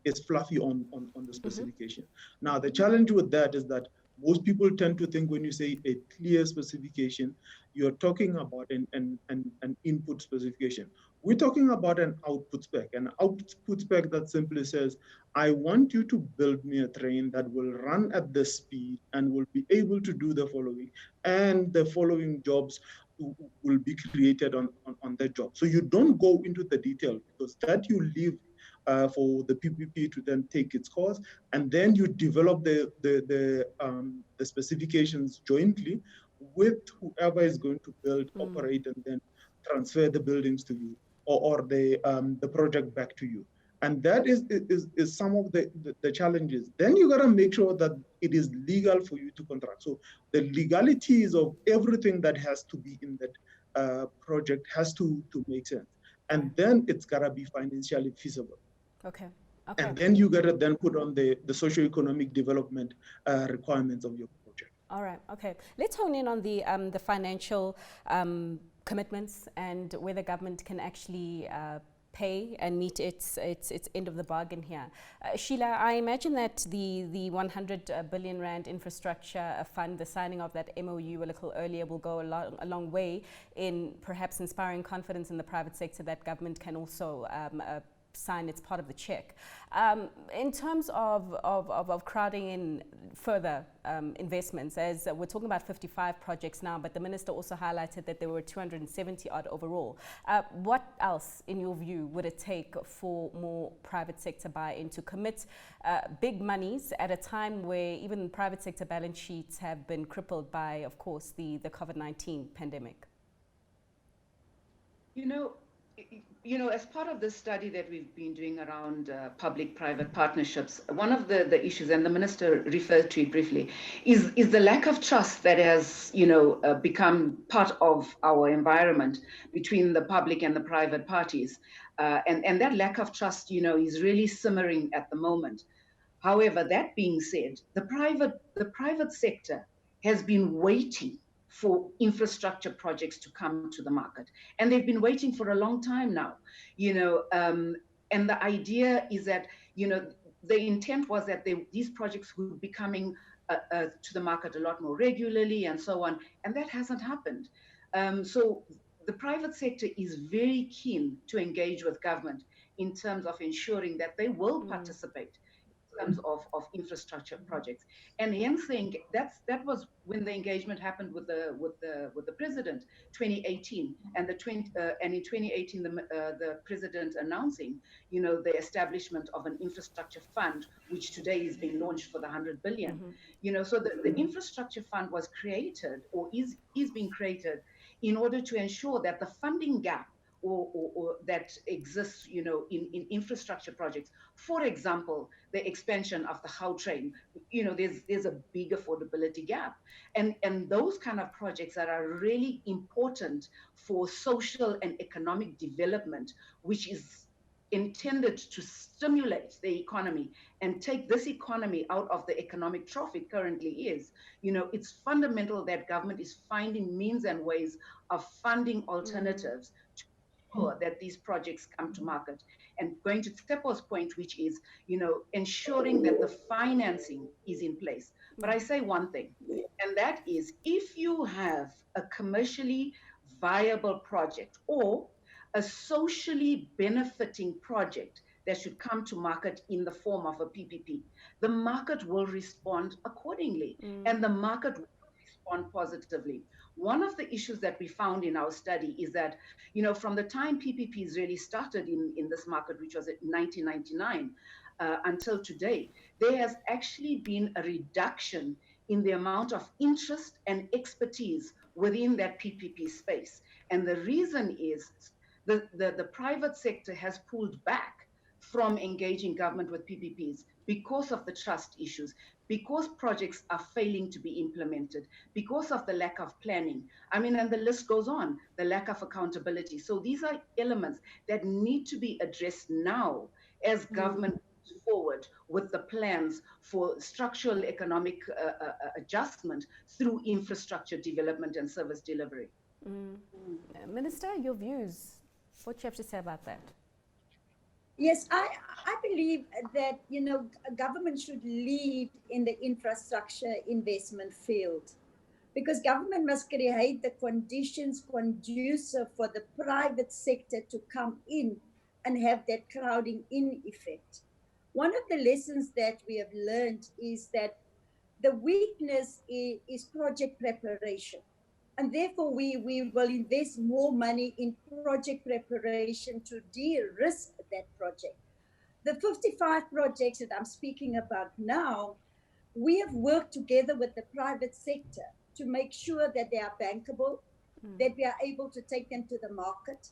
is fluffy on the specification. Now, the challenge with that is that most people tend to think when you say a clear specification, you're talking about an input specification. We're talking about an output spec. An output spec that simply says, I want you to build me a train that will run at this speed and will be able to do the following, and the following jobs will be created on that job. So you don't go into the detail, because that you leave for the PPP to then take its course, and then you develop the specifications jointly with whoever is going to build, operate, and then transfer the buildings to you, or the project back to you. And that is some of the challenges. Then you gotta make sure that it is legal for you to contract. So the legalities of everything that has to be in that project has to make sense. And then it's gotta be financially feasible. Okay. And then you gotta then put on the socio-economic development requirements of your project. All right. Okay. Let's hone in on the financial commitments and whether government can actually pay and meet its end of the bargain here. Sheila, I imagine that the 100 billion rand infrastructure fund, the signing of that MOU a little earlier, will go a long way in perhaps inspiring confidence in the private sector that government can also sign its part of the check. In terms of crowding in further investments, as we're talking about 55 projects now, but the minister also highlighted that there were 270 odd overall. What else, in your view, would it take for more private sector buy-in to commit big monies at a time where even private sector balance sheets have been crippled by, of course, the COVID-19 pandemic? You know, you know, as part of this study that we've been doing around public-private partnerships, one of the issues, and the minister referred to it briefly, is the lack of trust that has, you know, become part of our environment between the public and the private parties. And that lack of trust, you know, is really simmering at the moment. However, that being said, the private sector has been waiting for infrastructure projects to come to the market, and they've been waiting for a long time now. You know, and the idea is that, you know, the intent was that these projects would be coming to the market a lot more regularly and so on, and that hasn't happened. So the private sector is very keen to engage with government in terms of ensuring that they will participate terms of infrastructure projects, and hence that was when the engagement happened with the president, 2018, and and in 2018 the president announcing, you know, the establishment of an infrastructure fund, which today is being launched for the 100 billion. You know, so the infrastructure fund was created, or is being created, in order to ensure that the funding gap or that exists, you know, in infrastructure projects. For example, the expansion of the Gautrain, you know, there's a big affordability gap. And those kind of projects that are really important for social and economic development, which is intended to stimulate the economy and take this economy out of the economic trough it currently is. You know, it's fundamental that government is finding means and ways of funding alternatives that these projects come to market. And going to Tsepo's point, which is, you know, ensuring that the financing is in place. But I say one thing, and that is, if you have a commercially viable project or a socially benefiting project that should come to market in the form of a PPP, the market will respond accordingly, and the market will respond positively. One of the issues that we found in our study is that, you know, from the time PPPs really started in this market, which was in 1999, until today, there has actually been a reduction in the amount of interest and expertise within that PPP space. And the reason is the private sector has pulled back from engaging government with PPPs because of the trust issues, because projects are failing to be implemented, because of the lack of planning. I mean, and the list goes on, the lack of accountability. So these are elements that need to be addressed now as government moves forward with the plans for structural economic adjustment through infrastructure development and service delivery. Minister, your views, what do you have to say about that? Yes, I believe that, you know, government should lead in the infrastructure investment field, because government must create the conditions conducive for the private sector to come in and have that crowding in effect. One of the lessons that we have learned is that the weakness is project preparation. And therefore, we will invest more money in project preparation to de-risk that project. The 55 projects that I'm speaking about now, we have worked together with the private sector to make sure that they are bankable, that we are able to take them to the market.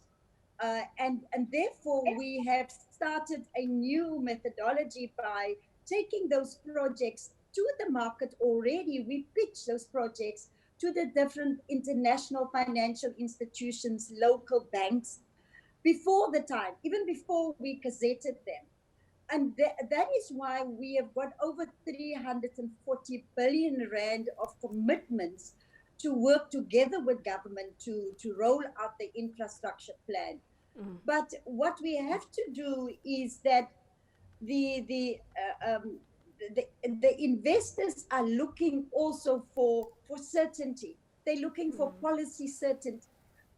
And therefore, we have started a new methodology by taking those projects to the market already. We pitch those projects to the different international financial institutions, local banks, before the time, even before we gazetted them. And that is why we have got over 340 billion rand of commitments to work together with government to roll out the infrastructure plan. But what we have to do is that the investors are looking also for certainty. They're looking for policy certainty.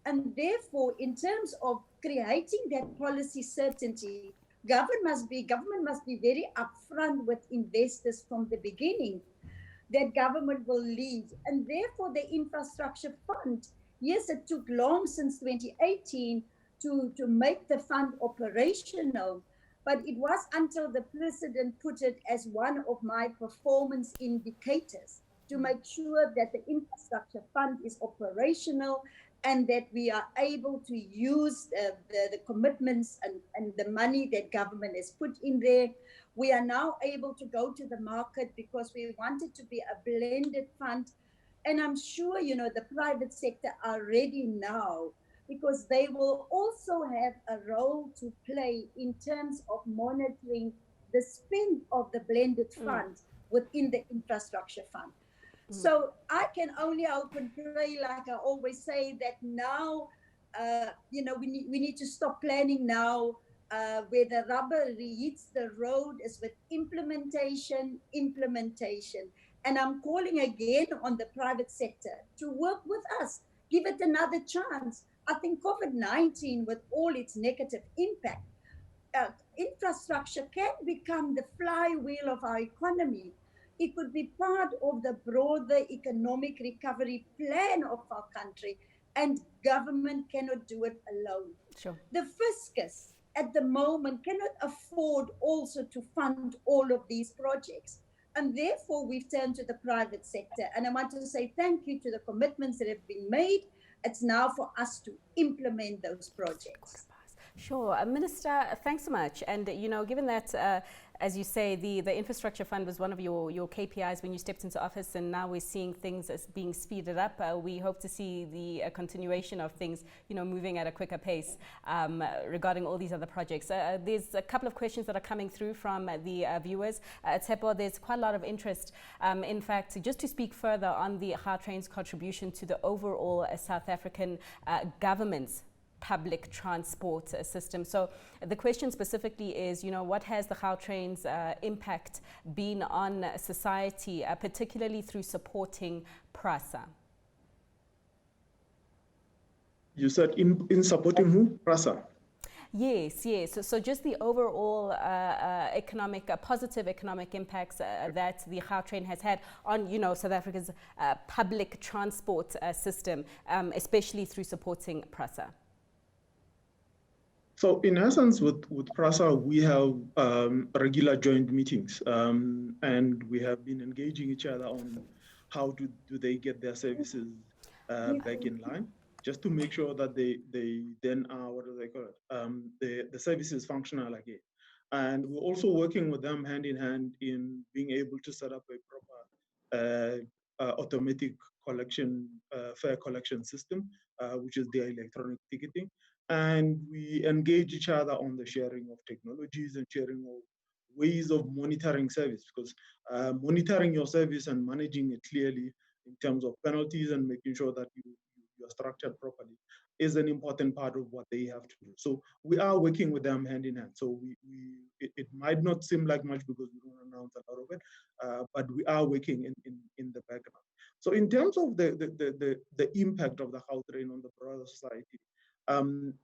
And therefore, in terms of creating that policy certainty, government must be very upfront with investors from the beginning, that government will lead. And therefore, the infrastructure fund, yes, it took long since 2018 to make the fund operational, but it was until the president put it as one of my performance indicators to make sure that the infrastructure fund is operational and that we are able to use the commitments and the money that government has put in there. We are now able to go to the market because we want it to be a blended fund. And I'm sure, the private sector are ready now, because they will also have a role to play in terms of monitoring the spend of the blended funds within the infrastructure fund. So I can only hope and pray, like I always say, that now, we need to stop planning now. Where the rubber hits the road is with implementation. And I'm calling again on the private sector to work with us, give it another chance. I think COVID-19, with all its negative impact, infrastructure can become the flywheel of our economy. It could be part of the broader economic recovery plan of our country, and government cannot do it alone. Sure. The fiscus at the moment cannot afford also to fund all of these projects. And therefore, we've turned to the private sector. And I want to say thank you to the commitments that have been made. It's now for us to implement those projects. Sure. Minister, thanks so much. And, given that, as you say, the infrastructure fund was one of your KPIs when you stepped into office, and now we're seeing things as being speeded up. We hope to see the continuation of things, moving at a quicker pace regarding all these other projects. There's a couple of questions that are coming through from the viewers. Tsepo, there's quite a lot of interest. In fact, just to speak further on the Gautrain's contribution to the overall South African government's public transport system. So the question specifically is, what has the Gautrain's impact been on society, particularly through supporting PRASA? You said in supporting who? PRASA? Yes. So just the overall positive economic impacts that the Gautrain has had on, South Africa's public transport system, especially through supporting PRASA. So in essence, with PRASA, we have regular joint meetings, and we have been engaging each other on how do they get their services back in line, just to make sure that they then are, what do they call it, the service is functional again. And we're also working with them hand in hand in being able to set up a proper automatic fare collection system, which is the electronic ticketing. And we engage each other on the sharing of technologies and sharing of ways of monitoring service, because monitoring your service and managing it clearly in terms of penalties and making sure that you are structured properly is an important part of what they have to do. So we are working with them hand in hand. So it might not seem like much because we don't announce a lot of it, but we are working in the background. So in terms of the impact of the Gautrain on the broader society,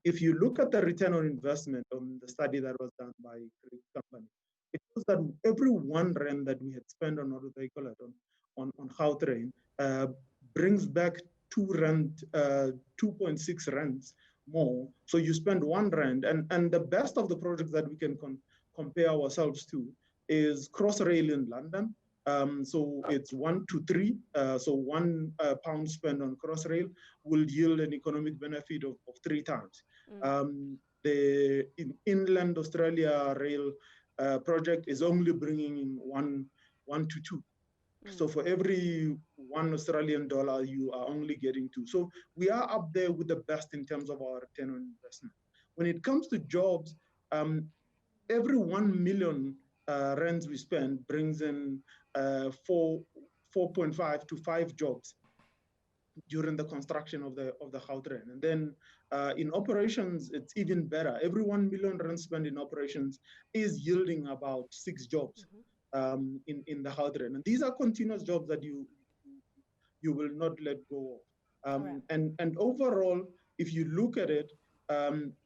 if you look at the return on investment on the study that was done by Great Company, it shows that every R1 that we had spent on, what do they call it, on Gautrain, brings back R2.6 rands more. So you spend R1, and the best of the projects that we can compare ourselves to is Crossrail in London. So it's 1 to 3. So £1 spent on Crossrail will yield an economic benefit of 3 times. The Inland Australia Rail project is only bringing in 1 to 2. So for every $1 you are only getting 2. So we are up there with the best in terms of our return on investment. When it comes to jobs, every 1 million rands we spend brings in 4.5 to 5 jobs during the construction of the Gautrain. And then in operations, it's even better. Every 1 million rands spent in operations is yielding about 6 jobs in the Gautrain. And these are continuous jobs that you will not let go of. And overall, if you look at it,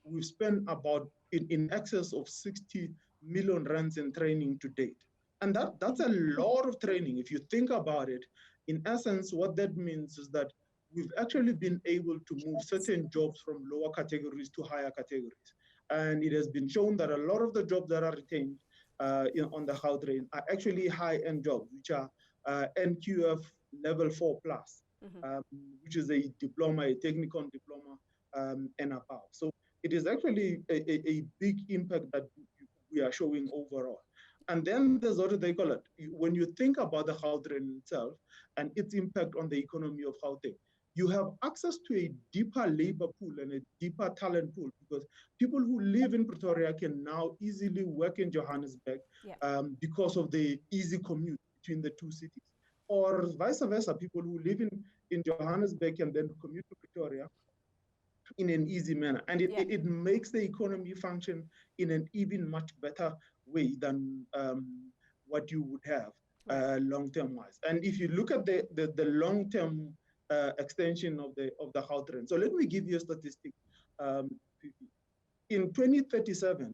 we've spent about in excess of 60 million rands in training to date. And that's a lot of training. If you think about it, in essence, what that means is that we've actually been able to move certain jobs from lower categories to higher categories. And it has been shown that a lot of the jobs that are retained on the Gautrain are actually high-end jobs, which are NQF level 4+. which is a diploma, a technical diploma, and above. So it is actually a big impact that we are showing overall. And then there's what they call it. When you think about the Gautrain itself and its impact on the economy of Gauteng, you have access to a deeper labor pool and a deeper talent pool, because people who live in Pretoria can now easily work in Johannesburg because of the easy commute between the two cities. Or vice versa, people who live in Johannesburg can then commute to Pretoria in an easy manner. And it makes the economy function in an even much better way than what you would have long-term wise. And if you look at the long-term extension of the Gautrain. So let me give you a statistic. In 2037,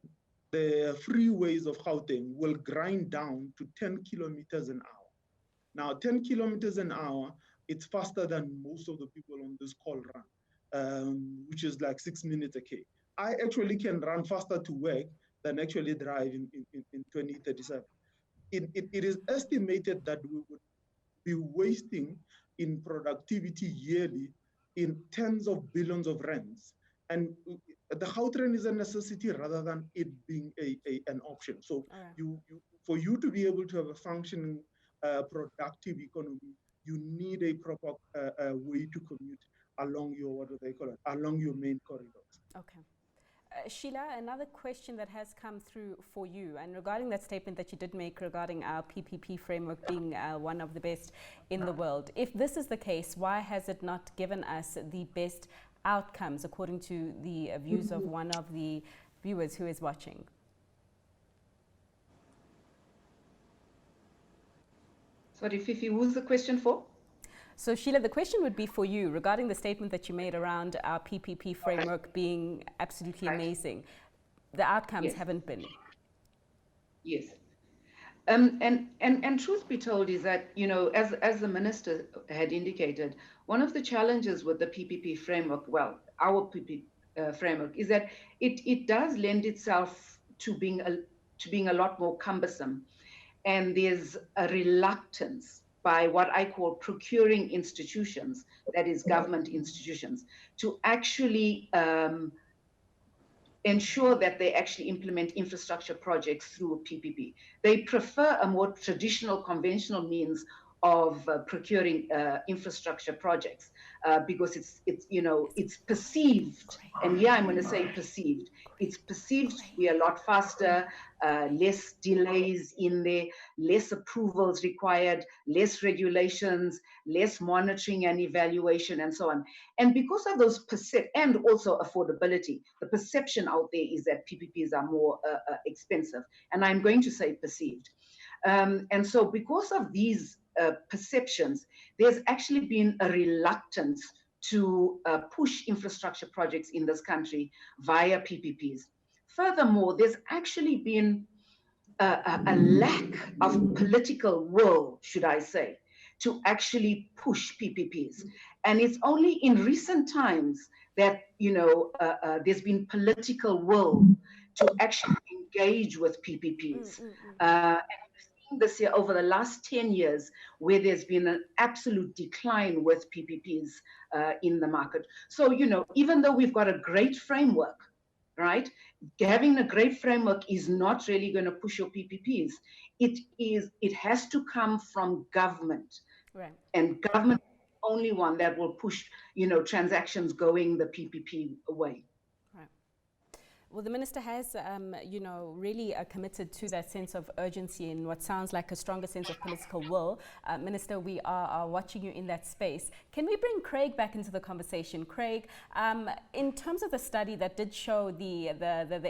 the freeways of Gauteng will grind down to 10 kilometers an hour. Now, 10 kilometers an hour, it's faster than most of the people on this call run, which is like 6 minutes a K. I actually can run faster to work than actually drive in 2037. It is estimated that we would be wasting in productivity yearly in tens of billions of rands. And the Gautrain is a necessity rather than it being an option. So for you to be able to have a functioning, productive economy, you need a proper way to commute along your, what do they call it, along your main corridors. Okay. Sheila, another question that has come through for you, and regarding that statement that you did make regarding our PPP framework being one of the best in the world. If this is the case, why has it not given us the best outcomes, according to the views of one of the viewers who is watching? Sorry, Fifi, who's the question for? So Sheila, the question would be for you regarding the statement that you made around our PPP framework being absolutely amazing. The outcomes haven't been. Yes. And truth be told is that, you know, as the minister had indicated, one of the challenges with the PPP framework, well, our PPP framework, is that it does lend itself to being a lot more cumbersome. And there's a reluctance by what I call procuring institutions, that is government institutions, to actually ensure that they actually implement infrastructure projects through a PPP. They prefer a more traditional, conventional means of procuring infrastructure projects because it's perceived, and yeah, I'm going to say perceived. It's perceived to be a lot faster, less delays in there, less approvals required, less regulations, less monitoring and evaluation, and so on. And because of those and also affordability, the perception out there is that PPPs are more expensive, and I'm going to say perceived. And so because of these perceptions, there's actually been a reluctance to push infrastructure projects in this country via PPPs. Furthermore, there's actually been a lack of political will, should I say, to actually push PPPs. And it's only in recent times that, you know, there's been political will to actually engage with PPPs. This year, over the last 10 years, where there's been an absolute decline with PPPs in the market. So, you know, even though we've got a great framework, right? Having a great framework is not really going to push your PPPs. It has to come from government. Right. And government is the only one that will push, you know, transactions going the PPP way. Well, the minister has, you know, really committed to that sense of urgency and what sounds like a stronger sense of political will. Minister, we are watching you in that space. Can we bring Craig back into the conversation? Craig, in terms of the study that did show the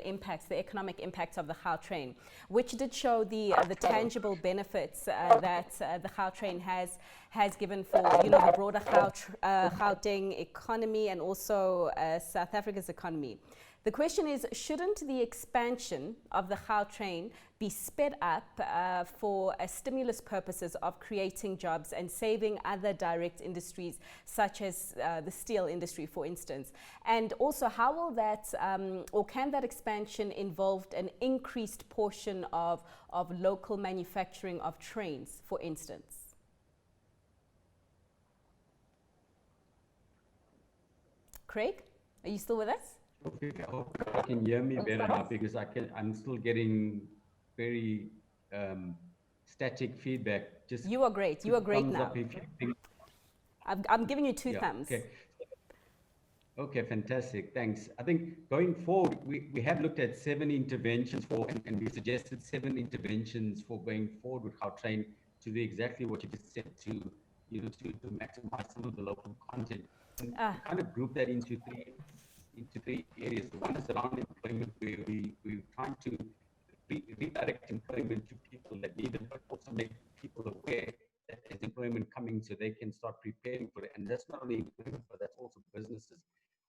impacts, the economic impacts of the Gautrain, which did show the tangible benefits that the Gautrain has given for, you know, the broader Gauteng economy and also South Africa's economy. The question is, shouldn't the expansion of the Gautrain be sped up for stimulus purposes of creating jobs and saving other direct industries, such as the steel industry, for instance? And also, how will that, or can that expansion involve an increased portion of local manufacturing of trains, for instance? Craig, are you still with us? I hope you can hear me better now, because I'm still getting very static feedback. Just You are great. You are great thumbs now. up if you think. I'm giving you two thumbs. Okay. Okay, fantastic. Thanks. I think going forward, we have looked at 7 interventions and we suggested 7 interventions for going forward with Gautrain to do exactly what you just said, to maximize some of the local content. And we kind of group that into three areas. One is around employment, where we're trying to redirect employment to people that need it, but also make people aware that there's employment coming, so they can start preparing for it. And that's not only employment, but that's also businesses.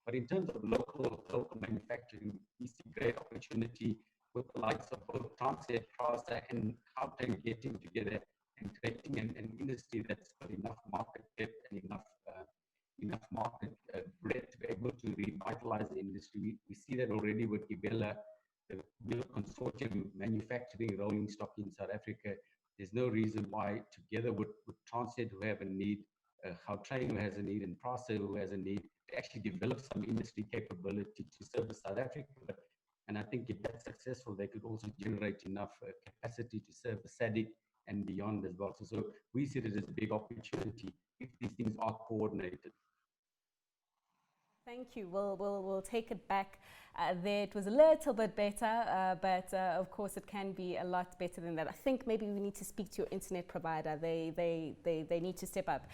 But in terms of local manufacturing, we see great opportunity with the likes of both Transnet, Prasa, and Gautrain getting together and creating an industry that's got enough market depth and enough market breadth to be able to revitalize the industry. We see that already with Gibela, the Gibela Consortium manufacturing rolling stock in South Africa. There's no reason why, together with Transnet, who have a need, Gautrain, who has a need, and Prasa, who has a need, to actually develop some industry capability to service South Africa. And I think if that's successful, they could also generate enough capacity to serve the SADC and beyond as well. So we see it as a big opportunity if these things are coordinated. Thank you. We'll take it back there. It was a little bit better, but of course it can be a lot better than that. I think maybe we need to speak to your internet provider. They need to step up.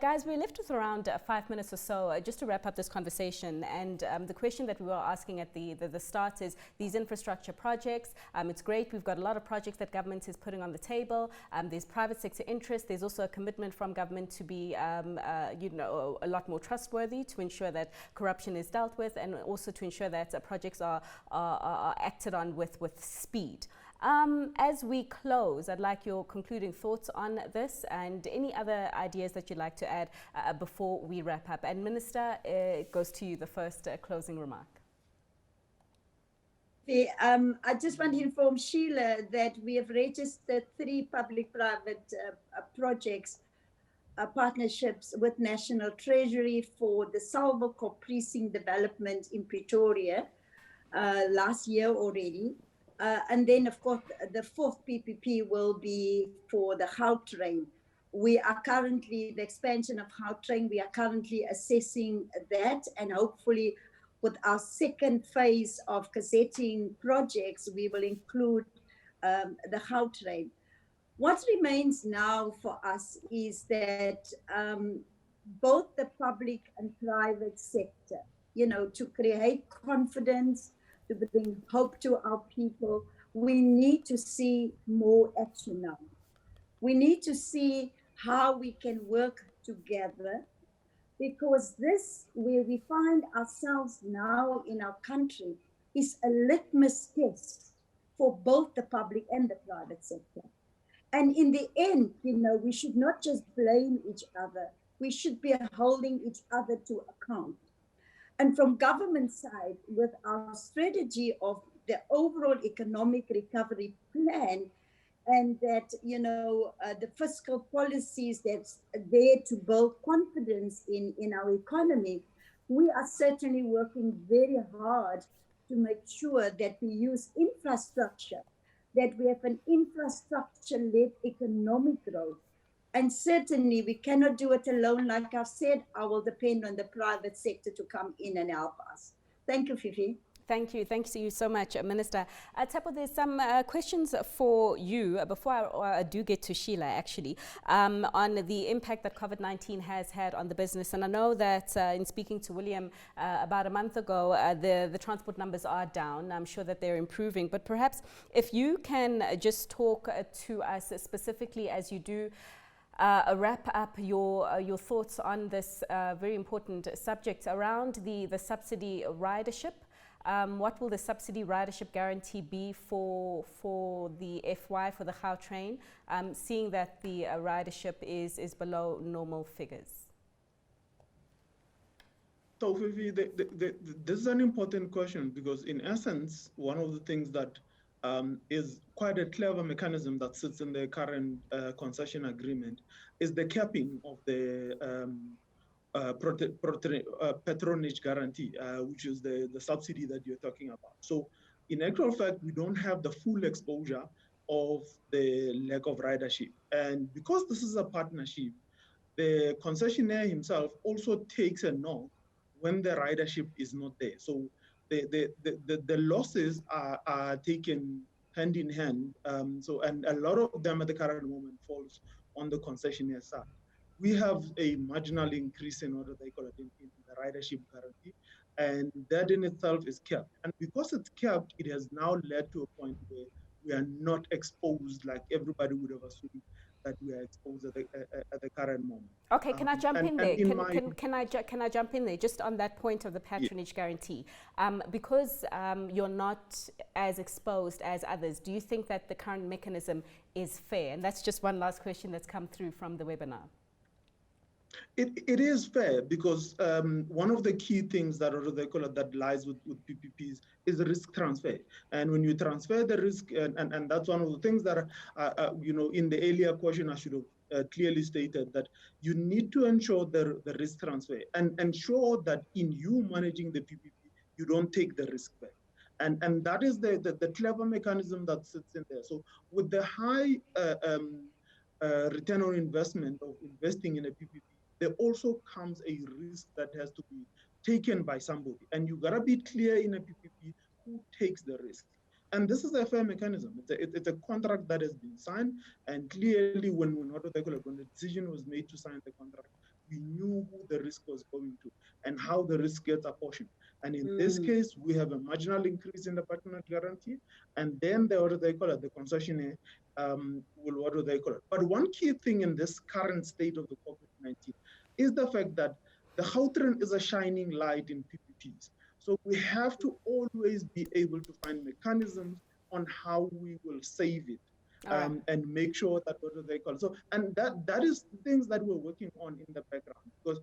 Guys, we're left with around 5 minutes or so just to wrap up this conversation. And the question that we were asking at the start is these infrastructure projects. It's great. We've got a lot of projects that government is putting on the table. There's private sector interest. There's also a commitment from government to be, a lot more trustworthy, to ensure that corruption is dealt with, and also to ensure that projects are acted on with speed. As we close, I'd like your concluding thoughts on this and any other ideas that you'd like to add before we wrap up. And Minister, it goes to you, the first closing remark. I just want to inform Sheila that we have registered 3 public-private projects, partnerships with National Treasury for the Salvokop precinct development in Pretoria last year already. And then, of course, the 4th PPP will be for the Gautrain. We are currently, the expansion of Gautrain, we are currently assessing that, and hopefully with our 2nd phase of gazetting projects, we will include the Gautrain. What remains now for us is that both the public and private sector, to create confidence, to bring hope to our people, we need to see more action now. We need to see how we can work together, because this, where we find ourselves now in our country, is a litmus test for both the public and the private sector. And in the end, we should not just blame each other. We should be holding each other to account. And from government side, with our strategy of the overall economic recovery plan, and that, the fiscal policies that's there to build confidence in our economy, we are certainly working very hard to make sure that we use infrastructure, that we have an infrastructure-led economic growth. And certainly we cannot do it alone. Like I've said, I will depend on the private sector to come in and help us. Thank you, Fifi. Thank you. Thanks to you so much, Minister. Tapo, there's some questions for you before I do get to Sheila, actually, on the impact that COVID-19 has had on the business. And I know that in speaking to William about a month ago, the transport numbers are down. I'm sure that they're improving. But perhaps if you can just talk to us specifically as you do wrap up your thoughts on this very important subject around the subsidy ridership. What will the subsidy ridership guarantee be for the FY, for the Gautrain, seeing that the ridership is below normal figures? So, Fifi, this is an important question, because in essence, one of the things that is quite a clever mechanism that sits in the current concession agreement is the capping of the patronage guarantee, which is the subsidy that you're talking about. So in actual fact, we don't have the full exposure of the lack of ridership. And because this is a partnership, the concessionaire himself also takes a knock when the ridership is not there. So the losses are taken hand in hand. And a lot of them at the current moment falls on the concessionaire side. We have a marginal increase in what they call it in the ridership guarantee, and that in itself is capped. And because it's capped, it has now led to a point where we are not exposed like everybody would have assumed that we are exposed at the current moment. Okay, can I jump in there? Can I jump in there just on that point of the patronage guarantee? Because you're not as exposed as others, do you think that the current mechanism is fair? And that's just one last question that's come through from the webinar. It is fair because one of the key things that lies with PPPs is the risk transfer. And when you transfer the risk, and that's one of the things that, in the earlier question, I should have clearly stated that you need to ensure the risk transfer and ensure that in you managing the PPP, you don't take the risk back. And that is the clever mechanism that sits in there. So with the high return on investment of investing in a PPP, there also comes a risk that has to be taken by somebody. And you gotta be clear in a PPP who takes the risk. And this is a fair mechanism. It's a contract that has been signed. And clearly when the decision was made to sign the contract, we knew who the risk was going to and how the risk gets apportioned. And in this case, we have a marginal increase in the patronage guarantee. And then the concessionaire will But one key thing in this current state of the COVID-19 is the fact that the Gautrain is a shining light in PPPs. So we have to always be able to find mechanisms on how we will save it. And make sure that and that is things that we're working on in the background, because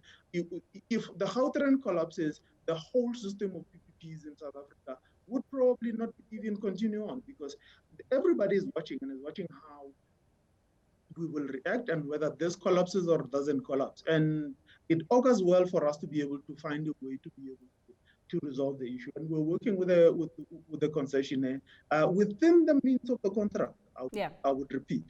if the Gautrain collapses, the whole system of PPPs in South Africa would probably not even continue on, because everybody is watching how we will react and whether this collapses or doesn't collapse. And it augurs well for us to be able to find a way to be able to resolve the issue. And we're working with the concessionaire within the means of the contract. I would repeat,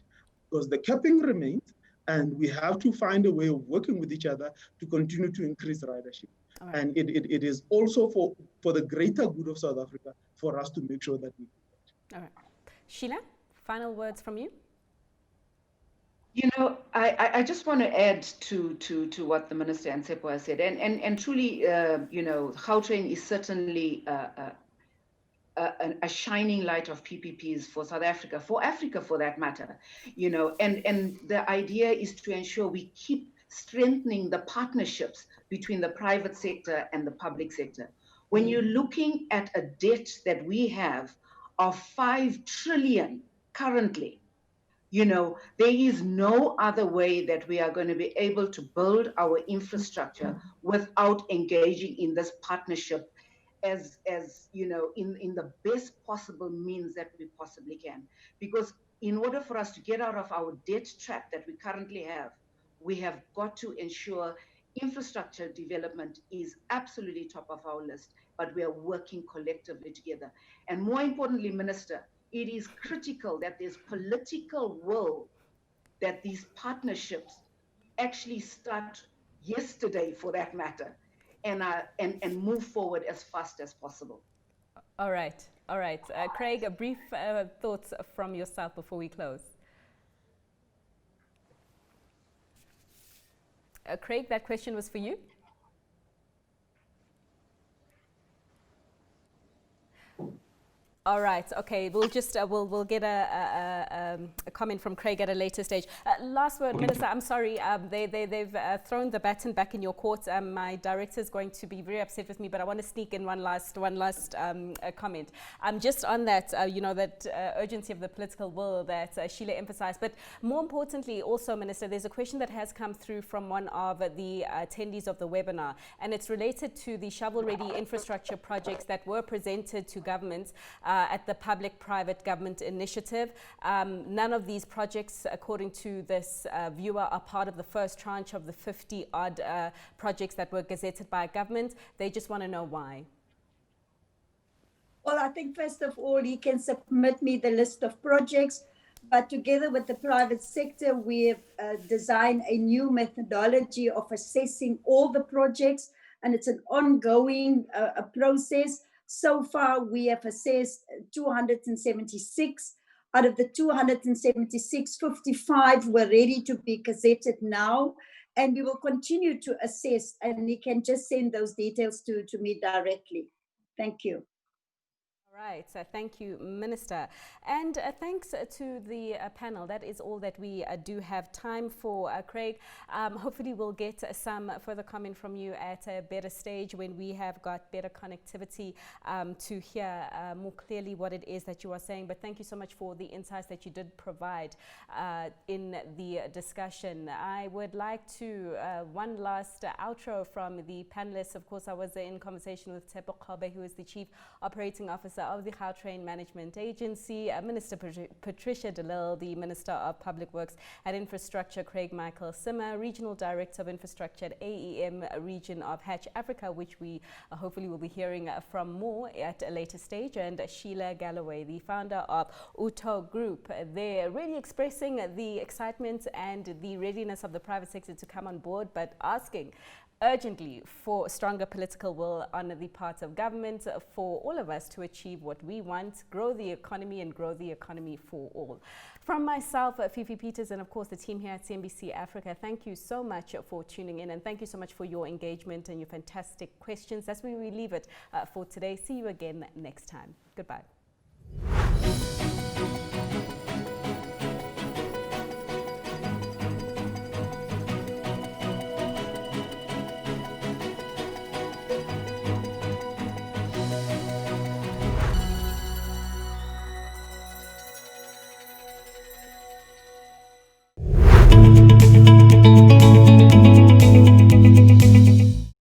because the capping remains, and we have to find a way of working with each other to continue to increase ridership. Right. And it is also for the greater good of South Africa for us to make sure that we do that. All right. Sheila, final words from you? You know, I just want to add to what the Minister and Tsepo has said. And truly, Gautrain is certainly a shining light of PPPs for South Africa, for Africa for that matter. And the idea is to ensure we keep strengthening the partnerships between the private sector and the public sector. When you're looking at a debt that we have of 5 trillion currently, there is no other way that we are going to be able to build our infrastructure without engaging in this partnership as in the best possible means that we possibly can. Because in order for us to get out of our debt trap that we currently have, we have got to ensure infrastructure development is absolutely top of our list, but we are working collectively together. And more importantly, Minister, it is critical that there's political will that these partnerships actually start yesterday, for that matter, and move forward as fast as possible. All right. Craig, a brief thoughts from yourself before we close. Craig, that question was for you. All right. Okay. We'll just we'll get a comment from Craig at a later stage. Last word, Minister. I'm sorry. They've thrown the baton back in your court. My director is going to be very upset with me, but I want to sneak in one last comment. Just on that, that urgency of the political will that Sheila emphasized. But more importantly, also, Minister, there's a question that has come through from one of the attendees of the webinar, and it's related to the shovel-ready infrastructure projects that were presented to government. at the Public-Private Government Initiative. None of these projects, according to this viewer, are part of the first tranche of the 50-odd projects that were gazetted by government. They just want to know why. Well, I think first of all, he can submit me the list of projects, but together with the private sector, we have designed a new methodology of assessing all the projects, and it's an ongoing process. So far, we have assessed 276. Out of the 276, 55 were ready to be gazetted now, and we will continue to assess, and he can just send those details to me directly. Thank you. Right, so thank you, Minister. And thanks to the panel. That is all that we do have time for, Craig. Hopefully we'll get some further comment from you at a better stage when we have got better connectivity to hear more clearly what it is that you are saying. But thank you so much for the insights that you did provide in the discussion. I would like to, one last outro from the panelists. Of course, I was in conversation with Tepo Kobe, who is the Chief Operating Officer of the Gautrain Management Agency, Minister Patricia de Lille, the Minister of Public Works and Infrastructure, Craig Michael Simmer, Regional Director of Infrastructure at AEM Region of Hatch Africa, which we hopefully will be hearing from more at a later stage, and Sheila Galloway, the founder of Uto Group. They're really expressing the excitement and the readiness of the private sector to come on board, but asking urgently for stronger political will on the part of government for all of us to achieve what we want, grow the economy and grow the economy for all. From myself, Fifi Peters, and of course the team here at CNBC Africa, thank you so much for tuning in, and thank you so much for your engagement and your fantastic questions. That's where we leave it for today. See you again next time. Goodbye.